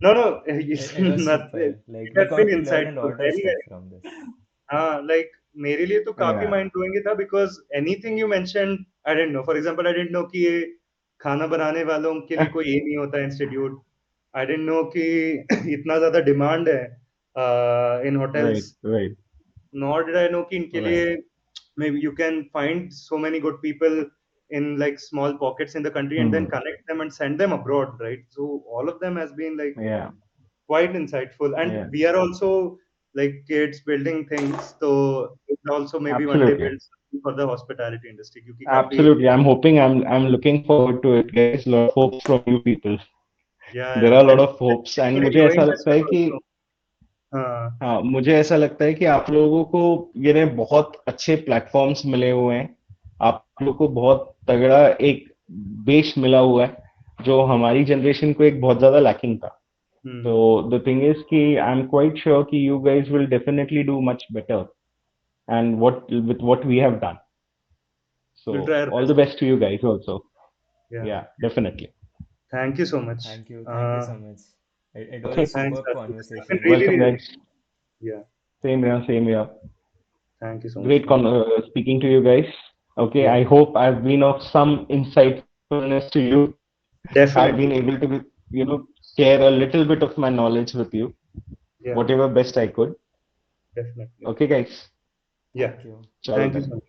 No, it's It was not. super. It Like we has got been to learn a insightful. lot of Very, stuff very. from this. हाँ, like मेरे लिए तो काफी या mind blowing था because anything you mentioned, I didn't know. For example, I didn't know कि ये खाना बनाने वालों के लिए कोई ये नहीं होता इंस्टीट्यूट. I didn't know कि इतना ज्यादा डिमांड है in hotels. Right right Nor did I know कि इनके लिए right maybe you can find so many good people in like small pockets in the country and then connect them and send them abroad, right? So all of them has been like या quite insightful, and या we are also like kids building things, so it also maybe one day absolutely build something for the hospitality industry क्योंकि काफी absolutely I am hoping, I am looking forward to it guys, lot of hopes from you people. There are lot and of hopes and especially मुझे ऐसा growing लगता है business कि also. हाँ. हाँ, मुझे ऐसा लगता है कि आप लोगों को ये बहुत अच्छे प्लेटफॉर्म्स मिले हुए हैं, आप लोगों को बहुत तगड़ा एक बेस मिला हुआ है जो हमारी जनरेशन को एक बहुत ज्यादा लैकिंग था। तो द थिंग इज कि आई एम क्वाइट श्योर कि you guys will definitely do much better and what we have done. So We'll try our all the best. Best to you guys also. Yeah. Yeah definitely. Thank you so much. Thank you so much. It was a Thanks, superb Rajat. It's been conversation. really, welcome really. Guys. Yeah. Same here, same here. Thank you so much, Great man. speaking to you guys. Okay, Yeah. I hope I've been of some insightfulness to you. I've been Definitely. able to, share a little bit of my knowledge with you, Yeah. whatever best I could. Definitely. Okay, guys. Yeah. Thank you. Chalo Thank you then. so much.